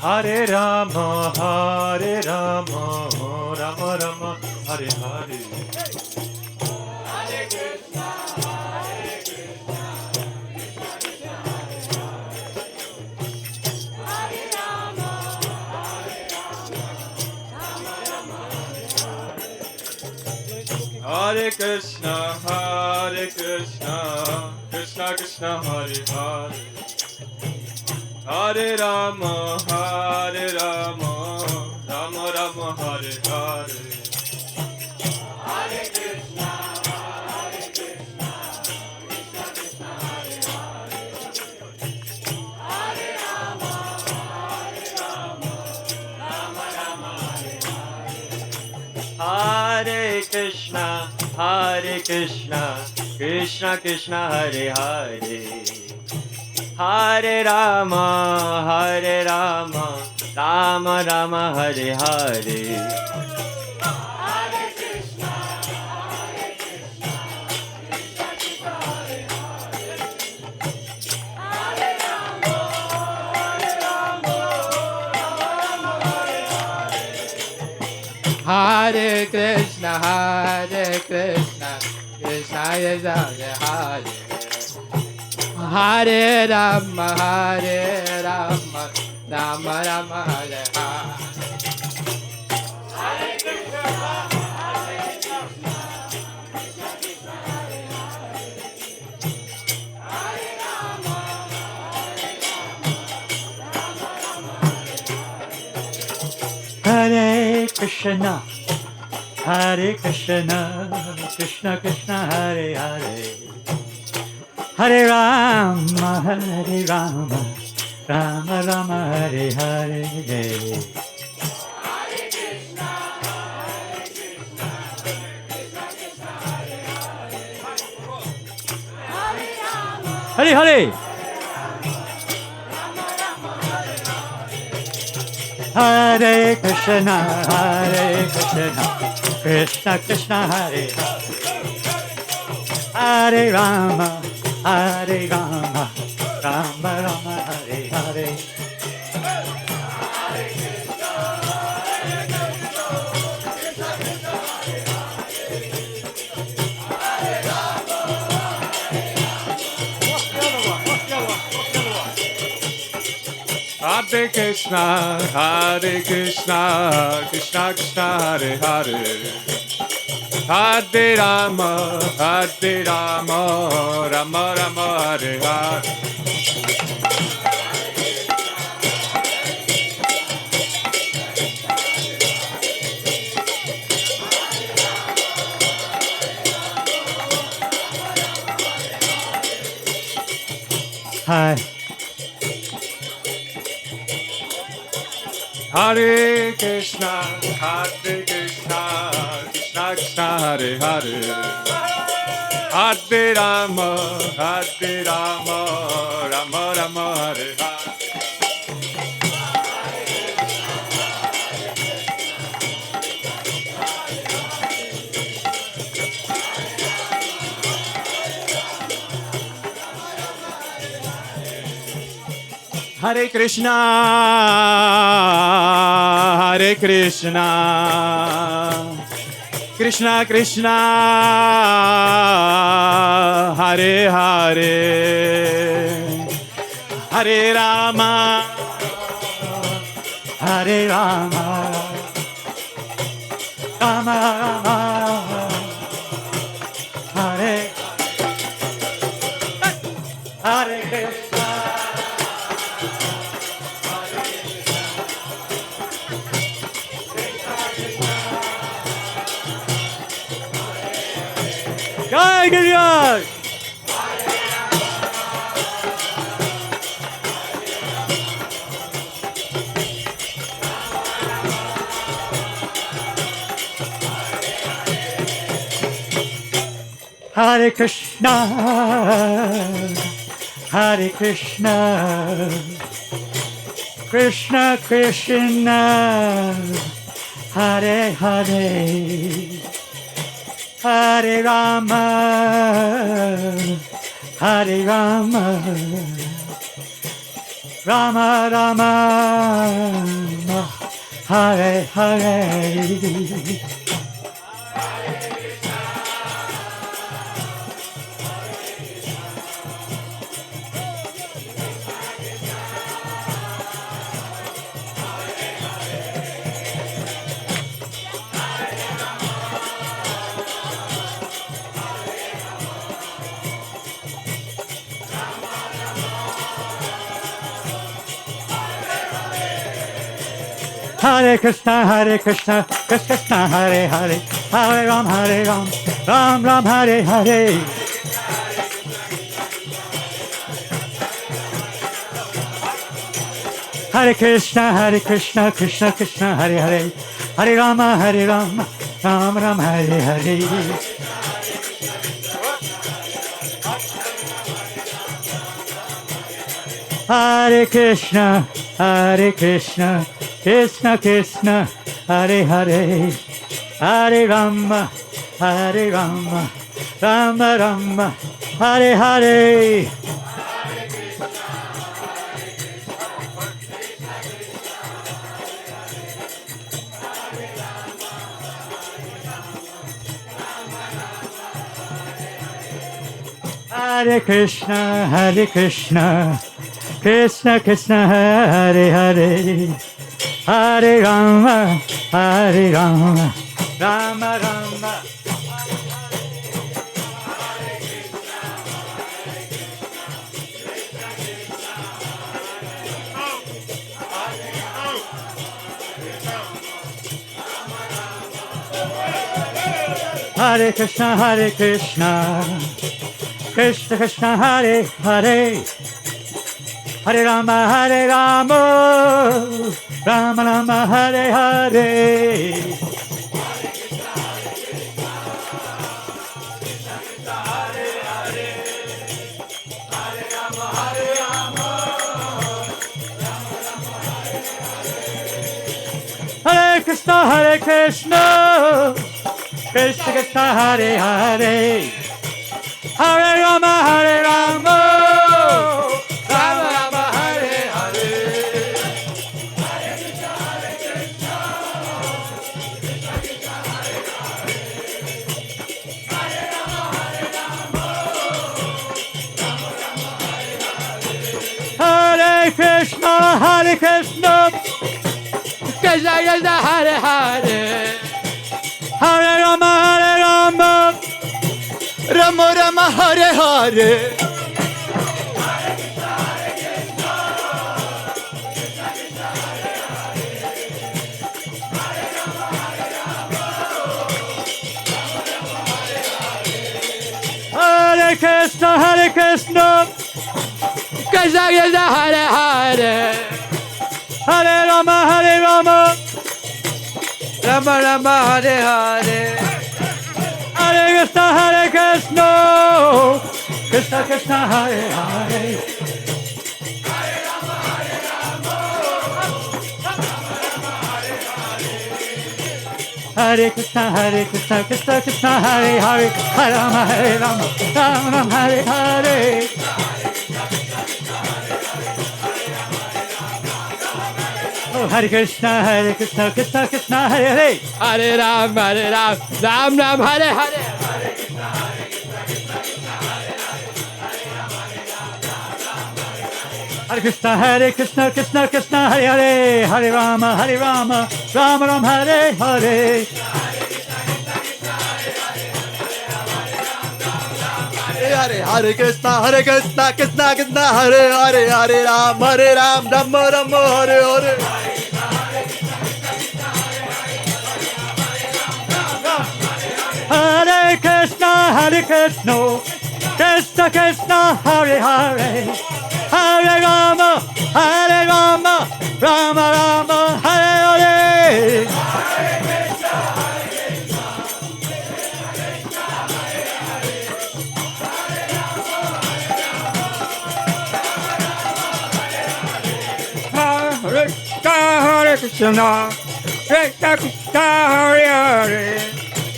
Hare Rama, Rama Rama, Hare Hare. Hare Krishna, Krishna Krishna, Hare Hare, Hare Rama, Rama Rama, Hare Hare. Hare Krishna, Krishna Krishna, Hare Hare, Hare Rama, Rama Rama, Hare Hare. Hare Krishna, Krishna Krishna, Hare Hare, Hare Rama, Rama Rama, Hare Hare. Hare Krishna, Krishna Krishna Hare Hare Rama, Rama Rama, Hare Hare. Krishna, Hare Krishna, Krishna Krishna, Hare Hare, Hare Rama, Hare Rama, Rama Rama, Hare Hare. Hare Hare. Hare Krishna, Hare Krishna, Krishna Krishna, Hare Hare Rama, Hare Rama, Rama Rama, Hare Hare. Hare Krishna, Hare Krishna, Krishna Krishna, Hare Hare. Hare Rama, Hare Rama, Rama Rama, Hare Hare. Hi. Hare Krishna, Hare Krishna, Krishna Krishna, Hare Hare. Hare Rama, Hare Rama, Rama Rama, Hare Hare. Hare Krishna, Hare Krishna, Krishna Krishna, Hare Hare, Hare Rama, Hare Rama, Rama Rama, Hare Hare Krishna. Jai Giriya! Hare Krishna, Hare Krishna, Krishna Krishna, Hare Hare, Hare Rama, Hare Rama, Rama Rama, Hare Hare. Hare Krishna, Krishna Krishna, Hare Hare, Hare Ram, Ram Ram, Hare Hare. Hare Krishna, Krishna Krishna, Hare Hare, Hare Rama, Ram Ram, Hare Hare. Hare Krishna, Krishna Krishna, Hare Hare, Hare Rama, Rama Rama, Hare Hare. Hare Krishna, Krishna Krishna, Hare Hare, Hare Rama, Rama Rama. Hare Krishna, Hare Krishna, Krishna Krishna, Hare Hare, Hare Rama, Hare Rama, Rama Rama, Hare Hare. Hare Krishna, Hare Krishna, Krishna Krishna, Hare Hare, Hare Rama, Hare Rama, Rama Rama, Hare Hare. Hare Krishna, Hare Krishna, Krishna Krishna, Hare Hare, Hare Rama, Hare Rama, Rama Rama, Hare Hare. Hare Krishna, Hare Krishna, Krishna Krishna, Hare Hare, Hare Rama, Hare Rama, Rama Rama, Hare Hare. Hare Krishna, Hare Krishna, Krishna Krishna, Hare Hare. Hare Krishna, Hare Krishna, Krishna Krishna, Hare Hare, Hare Rama, Hare Rama, Rama Rama, Hare Hare. Oh, Hare Krishna, Hare Krishna, Krishna Krishna, Hare Hare, Hare Ram, Ram Ram, Hare Hare. Hare Krishna, Hare Krishna, Krishna Krishna, Hare Hare, Hare Rama, Rama Ram, Hare Hare. Hare Hare Krishna, Hare Krishna, Krishna Krishna, Hare Hare, Hare Ram, Rama Rama, Hare Hare. Hare Krishna, Hare Krishna, Krishna Krishna, Hare Hare, Hare Rama, Rama Rama, Hare Hare. Hare Krishna, Krishna Krishna, Hare Hare,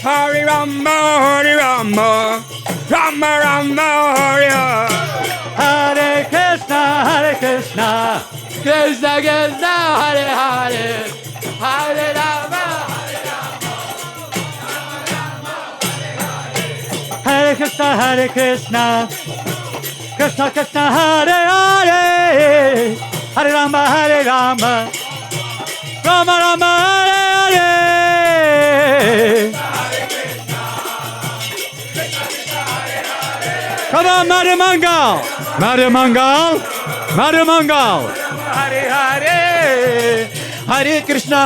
Hare Rama, Rama Rama, Hare Hare. Hare Krishna, Krishna Krishna, Hare Hare, Hare Rama, Hare Krishna, Krishna Krishna, Hare Hare, Hare Rama, Rama Rama, Hare Hare. Come on, Madhu Mangal, Madhu Mangal, Madhu Mangal. Hare Hare, Hare Krishna,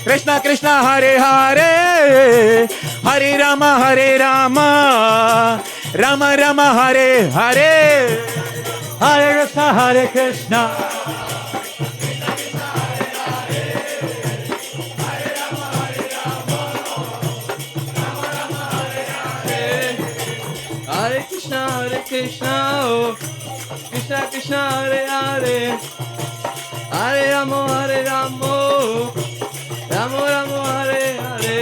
Krishna Krishna, Hare Hare, Hare Rama, Rama Rama, Hare Hare. Hare Krishna, Hare Krishna. Hare Krishna, Krishna Krishna, Hare Hare, Hare Rama, Rama Rama, Hare Hare.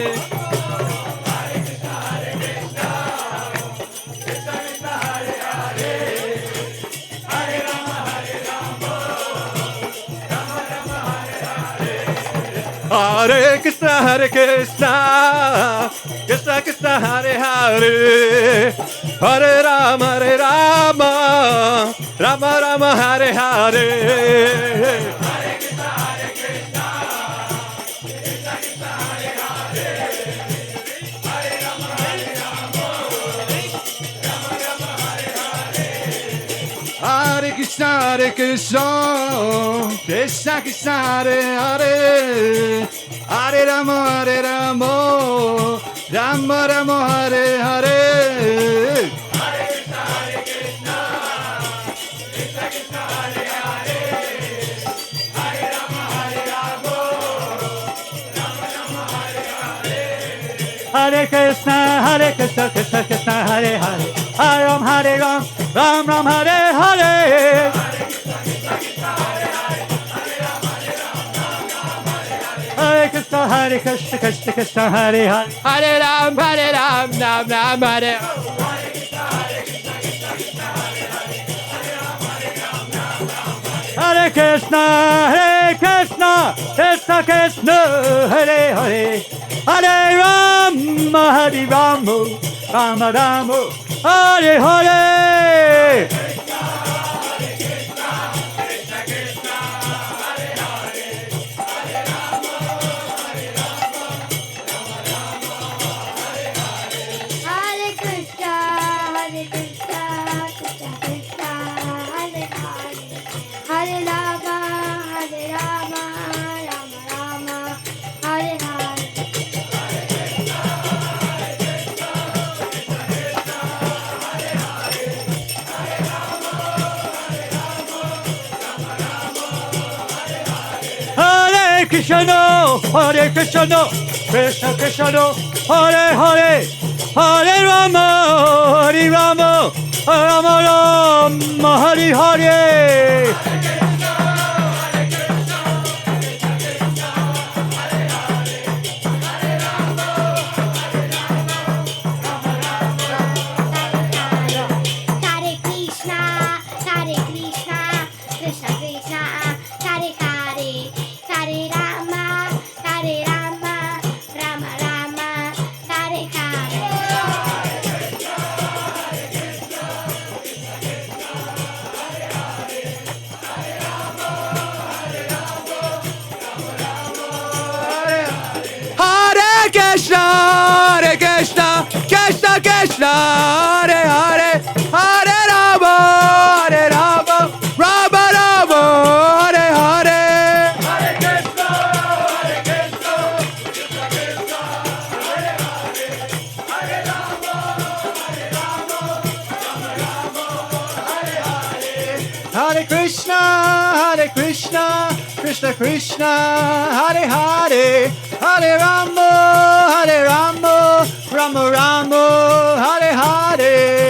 Hare Krishna, Krishna Krishna, Hare Hare, Hare Rama, Rama Rama, Hare Hare. Hare Krishna, Krishna Krishna, Hare Hare, Hare Rama, Rama Rama Hare Hare. Hare Krishna, Krishna Krishna, Hare Hare, Hare Ram, Ram Ram, Hare Hare. Hare Krishna, Krishna Krishna, Hare Hare. Hare Ram, Ram Ram, Hare. Hare Krishna, Krishna Krishna, Hare Hare, Hare Ram, Hare Ram, Ram Ram, Hare Hare. Hare Krishna, Krishna Krishna, Hare Hare, Hare Rama, Rama Rama, Hare Hare. Hare Krishna, Krishna Krishna, Hare Hare, Hare Rama, Rama Rama, Hare Hare. Hare Krishna, Krishna Krishna, Hare Hare, Hare Rama, Rama Rama, Hare Hare.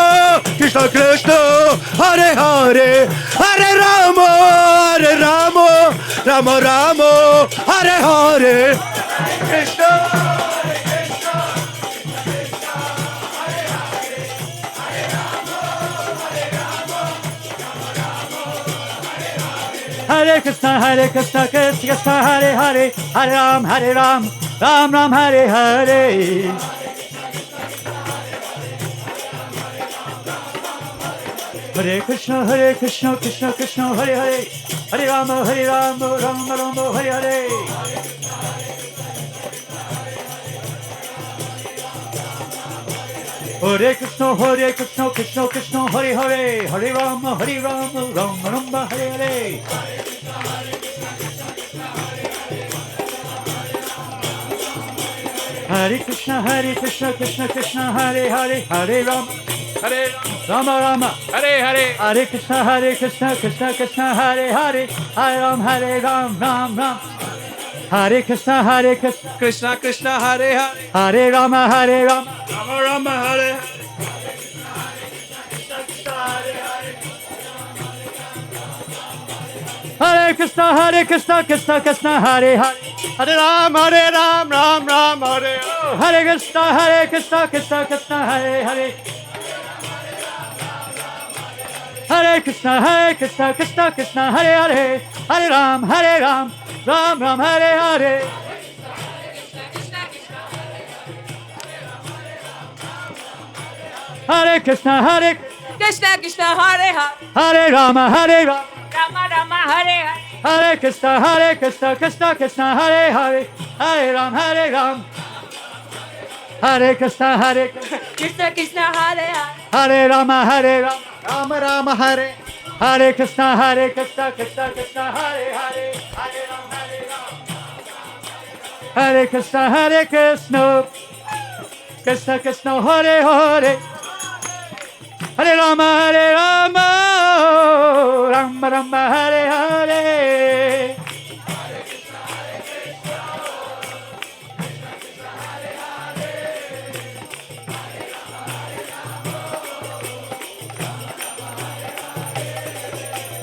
Hare Krishna, Krishna Krishna, Hare Hare, Hare Rama, Rama Rama, Hare Hare. Hare Krishna, Krishna Krishna, Hare Hare, Hare Rama, Rama Rama, Hare Hare. Hare Krishna, Krishna Krishna, Hare Hare, Hare Rama, Rama Rama, Hare Hare. Krishna. Hare Krishna, Krishna Krishna, Hare Hare, Hare Ram, Ram Ram, Hare Hare. Hare Krishna, Krishna Krishna, Hare Hare, Hare Rama, Rama Rama, Hare Hare. Hare Krishna, Krishna Krishna, Hare Hare, Hare Rama, Rama Rama, Hare Hare. Hare Krishna, Krishna Krishna, Hare Hare, Hare Rama, Rama, Hare Hare. Hare Krishna, Krishna, Hare Hare, Hare Ram, Ram. Hare Krishna, Krishna Krishna, Hare Hare, Hare Rama, Rama Rama, Hare. Hare Krishna, Krishna, Hare Hare, Hare Ram, Ram Ram, Hare. Hare Krishna, Krishna, Hare Hare. Hare Krishna, Hare Hare, Hare Ram, Ram, Hare Hare. Hare Krishna, Krishna, Hare Hare, Hare Rama, Rama, Hare Hare, Hare Krishna, Krishna, Hare Hare, Hare Ram, Ram. Hare Krishna, Hare Krishna, Krishna Krishna Hare Hare. Hare Rama, Hare Rama, Rama Rama Hare. Hare Krishna, Krishna Krishna, Hare Hare, Hare Rama, Hare Rama, Hare Krishna, Krishna Krishna, Hare Hare, Hare Rama, Rama Rama, Hare Hare.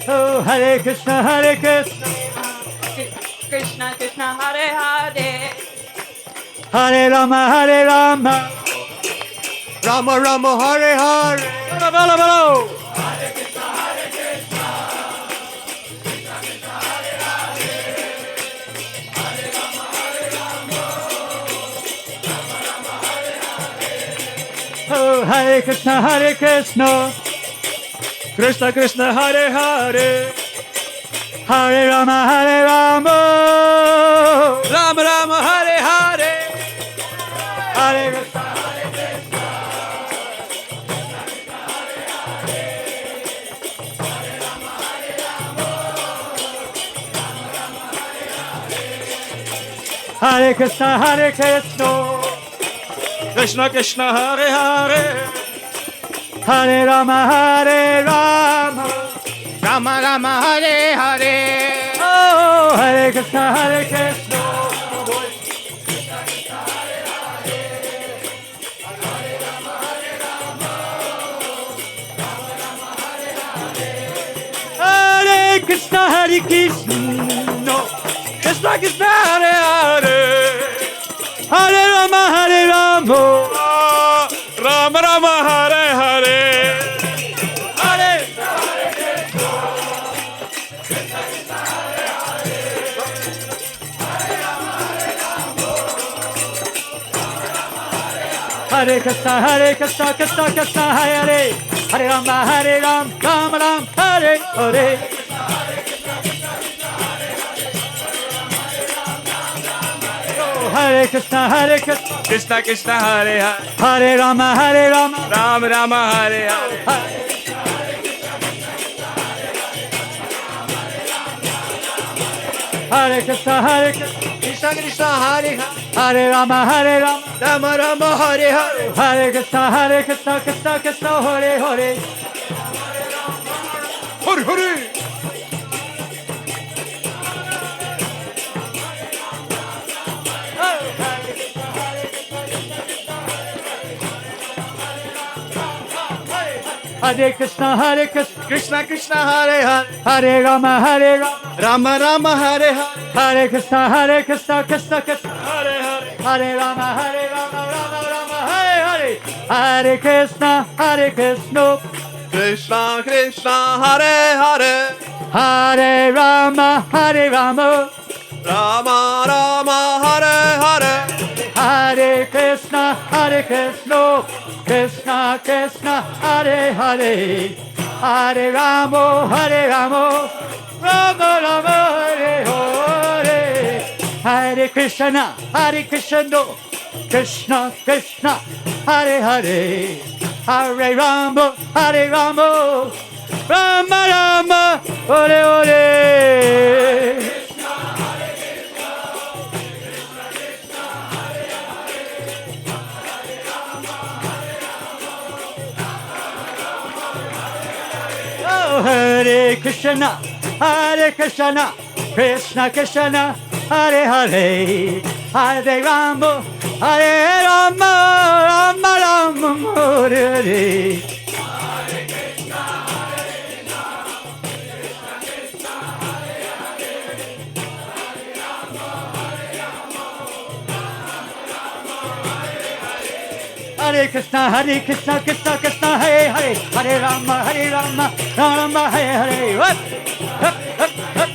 Oh, Hare Krishna, Krishna Krishna Hare Hare. Hare Rama, Rama Rama Hare Hare. bolo, bolo, bolo. Oh, Hare Krishna, Krishna Krishna, Hare Hare, Hare Rama, Rama Rama Hare Hare. Hare Krishna. Hare Krishna, Krishna Krishna Hare Hare. Hare Rama, Rama Rama Hare Hare. oh, Hare Krishna, Hare Krishna, Hare Krishna, Krishna Krishna Hare Hare. Hare Rama, Rama Rama Hare Hare. Hare Hare Krishna, Krishna Krishna, Hare Hare Rama, Rama Rama, Hare Hare. Oh, Hare Krishna, Krishna Krishna Hare Hare. Hare Rama, Rama Rama Hare Hare. Hare Krishna, Krishna Krishna Hare Hare. Hare Rama, Rama Rama Hare Hare. Hare Krishna, Krishna Krishna, Hare Hare. Hare Hare. Hare Krishna, Krishna Krishna Hare Hare. Hare Rama, Rama Rama Hare Hare. Hare Krishna, Krishna Krishna, Hare Hare. Hare Rama, Rama Rama, Hare Hare. Hare Krishna, Krishna Krishna Hare Hare. Hare Rama, Rama Rama Hare Hare. Hare Krishna, Krishna Krishna, Hare Hare. Hare Rama, Rama Rama, Hare Hare. Hare Krishna, Krishna Krishna, Hare Hare. Hare Rama, Rama Rama, Hare Hare. Oh, Hare Krishna, Krishna Krishna, Hare Hare. Hare Rama, Rama Rama, Hare Hare. Hare Krishna, Krishna Krishna, Hare Hare. Hare Rama, Rama Rama, Hare Hare. Up, up, up.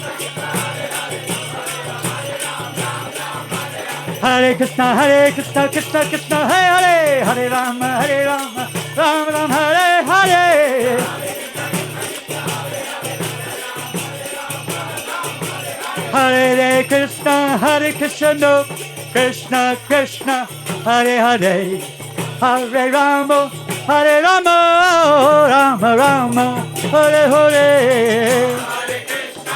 Hare Krishna, Krishna Krishna, Hare Hare. Hare Rama, Rama Rama, Hare Hare. Hare Krishna, Krishna Krishna, Hare Hare, Hare Rama, Hare Rama, Rama Rama, Hare Hare. Hare Krishna.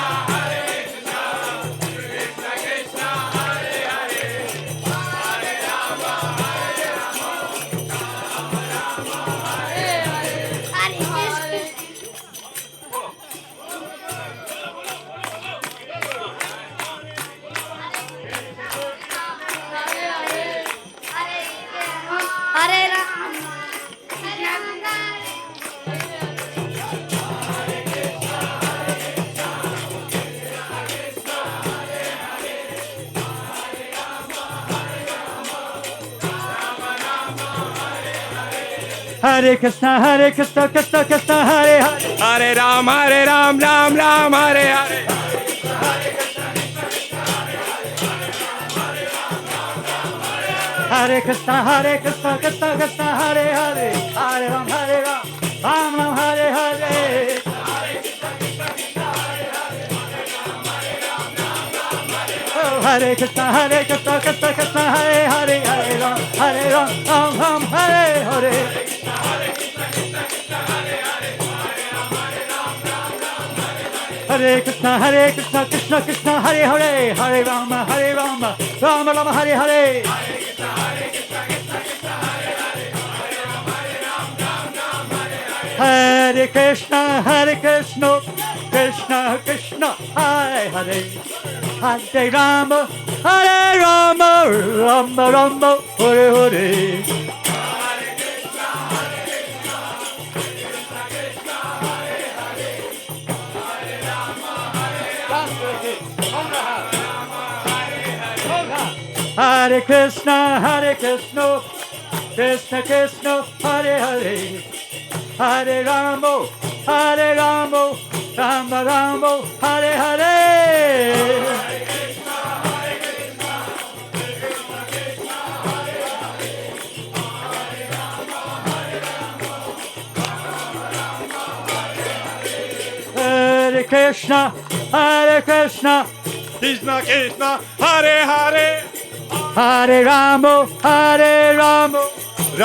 Hare Ram. Hare Krishna, Krishna Krishna, Hare Hare. Hare Ram, Ram Ram, Hare Hare. Hare Krishna, Krishna Krishna, Hare Hare. Hare Ram, Ram Ram, Hare Hare. Oh, Hare Krishna, Krishna Krishna, Hare Hare. Hare Ram, Ram, Hare Hare. Hare Krishna, Krishna Krishna, Hare Hare. Hare Rama, Rama Rama, Hare Hare. Hare Krishna, Krishna Krishna, Hare Hare. Hare Rama, Rama Rama, Hare Hare. Hare Krishna, Krishna Krishna, Hare Hare. Hare Rama, Rama Rama, Hare Hare. Hare Krishna, Krishna Krishna, Hare Hare. Hare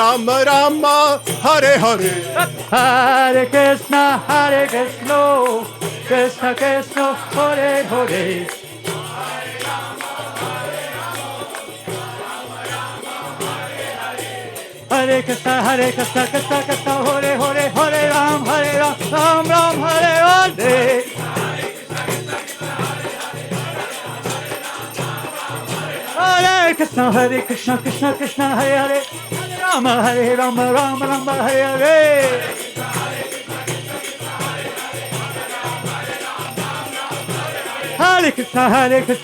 Rama, Rama Rama, Hare Hare. Hare Krishna, Krishna Krishna, Hare Hare. Hare Krishna, Krishna Krishna, Hare Hare. Hare Ram, Ram Ram, Hare Hare. Hare Krishna, Krishna Krishna, Hare Hare. Hare Rama, Rama Rama, Hare Hare. Hare Krishna,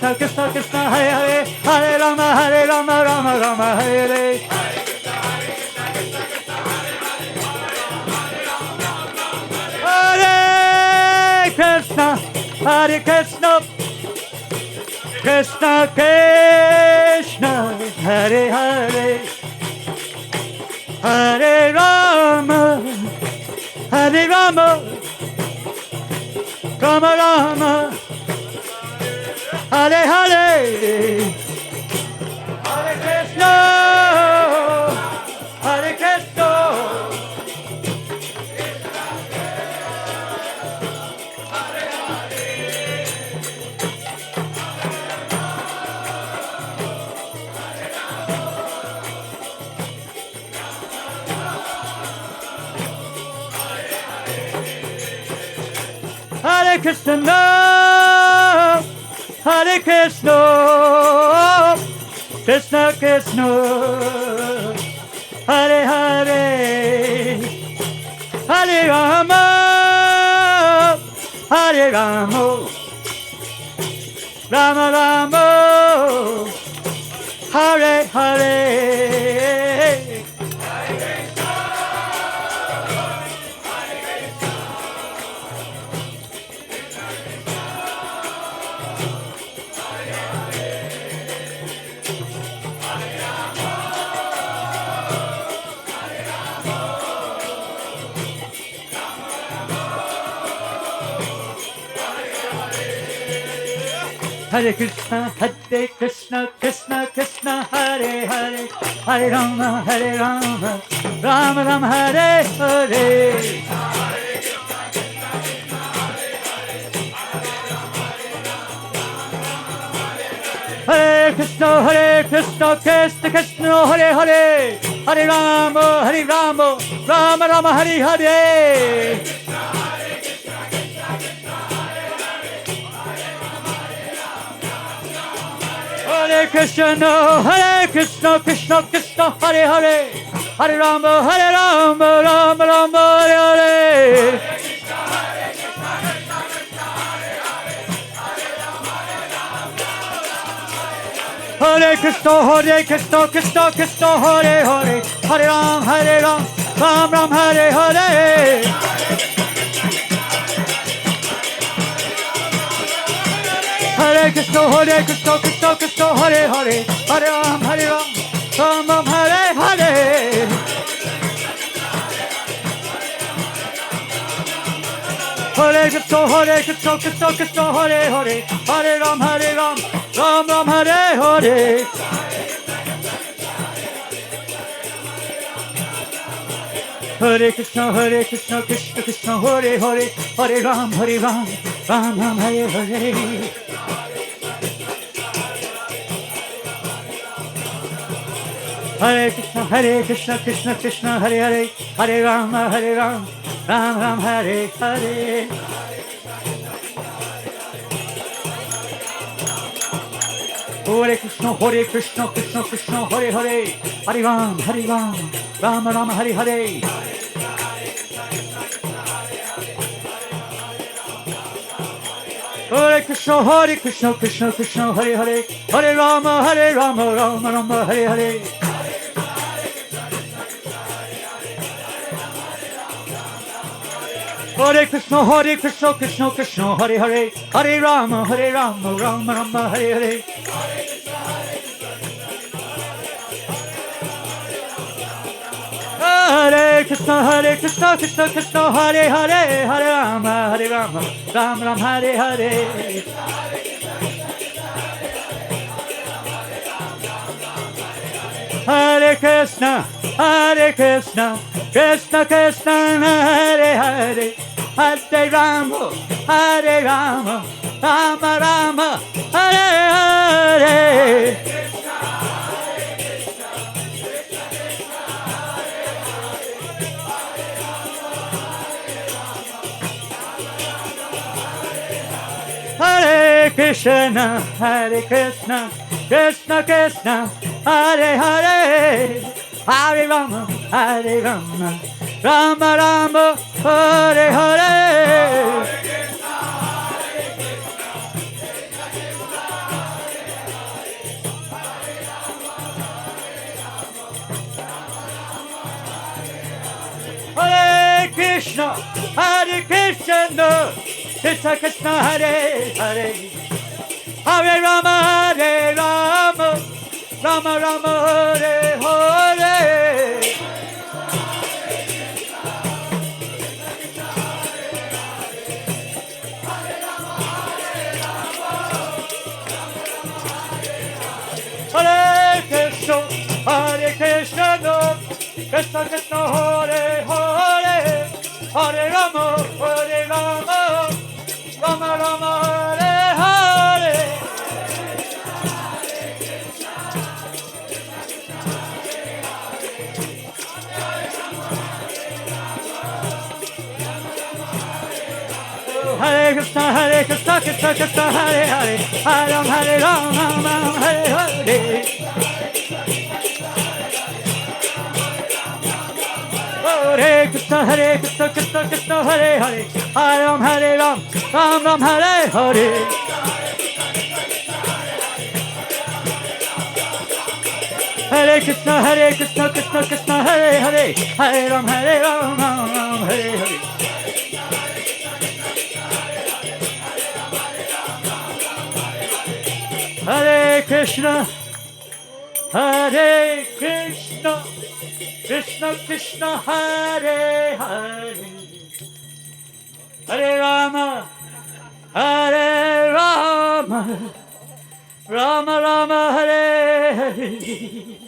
Krishna Krishna, Hare Hare. Hare Rama, Rama Rama, Hare Hare. Hare Krishna, Krishna Krishna, Hare Hare. Hare Rama, Rama Rama, Hare Hare. Hare Krishna, Hare Krishna. Hare Krishna, Hare Krishna, Krishna Krishna, Hare Hare, Hare Rama, Rama Rama, Hare Hare. Hare Krishna, Krishna Krishna, Hare Hare, Hare Rama, Rama Rama, Hare Hare. Hare Krishna, Krishna Krishna, Hare Hare, Hare Rama, Rama Rama, Hare Hare. Hare Krishna, Krishna Krishna, Hare Hare, Hare Rama, Rama Rama, Hare Hare. Hare Krishna, Krishna Krishna, Hare Hare, Hare Ram, Ram Ram, Hare Hare. Hare Krishna, Krishna Krishna, Hare Hare, Hare Ram, Ram Ram, Hare Hare. Hare Krishna, Krishna Krishna, Hare Hare, Hare Ram, Ram Ram, Hare Hare. Hare Krishna, Krishna Krishna, Hare Hare, Hare Ram, Ram Ram, Hare Hare. Hare Krishna, Krishna Krishna, Hare Hare, Hare Ram, Ram Ram, Hare Hare. Hare Krishna, Krishna Krishna, Hare Hare, Hare Ram, Ram Ram, Hare Hare. Hare Krishna, Krishna Krishna, Hare Hare, Hare Rama, Rama Rama, Hare Hare. Hare Krishna, Krishna Krishna, Hare Hare, Hare Rama, Rama Rama, Hare Hare. Hare Krishna, Krishna Krishna, Hare Hare, Hare Rama, Ram Ram, Hare Hare. Hare Krishna, Krishna Krishna, Hare Hare, Hare Rama, Rama Rama, Hare Hare. Hare Krishna, Krishna Krishna, Hare Hare, Hare Rama, Rama Rama, Hare Hare. Hare Krishna, Krishna Krishna, Hare Hare, Hare Rama, Rama Rama, Hare Hare. Hare Krishna, Krishna Krishna, Hare Hare, Hare Rama, Rama Rama, Hare Hare. Hare Krishna, Krishna Krishna, Hare Hare, Hare Rama, Hare Hare. Hare Krishna, Krishna, Hare Hare, Hare Ram, Ram Hare Hare. Hare Krishna, Krishna, Hare Hare, Hare Ram, Ram Hare Hare. Hare Krishna, Krishna Krishna, Hare Hare, Hare Rama, Rama Rama Hare Hare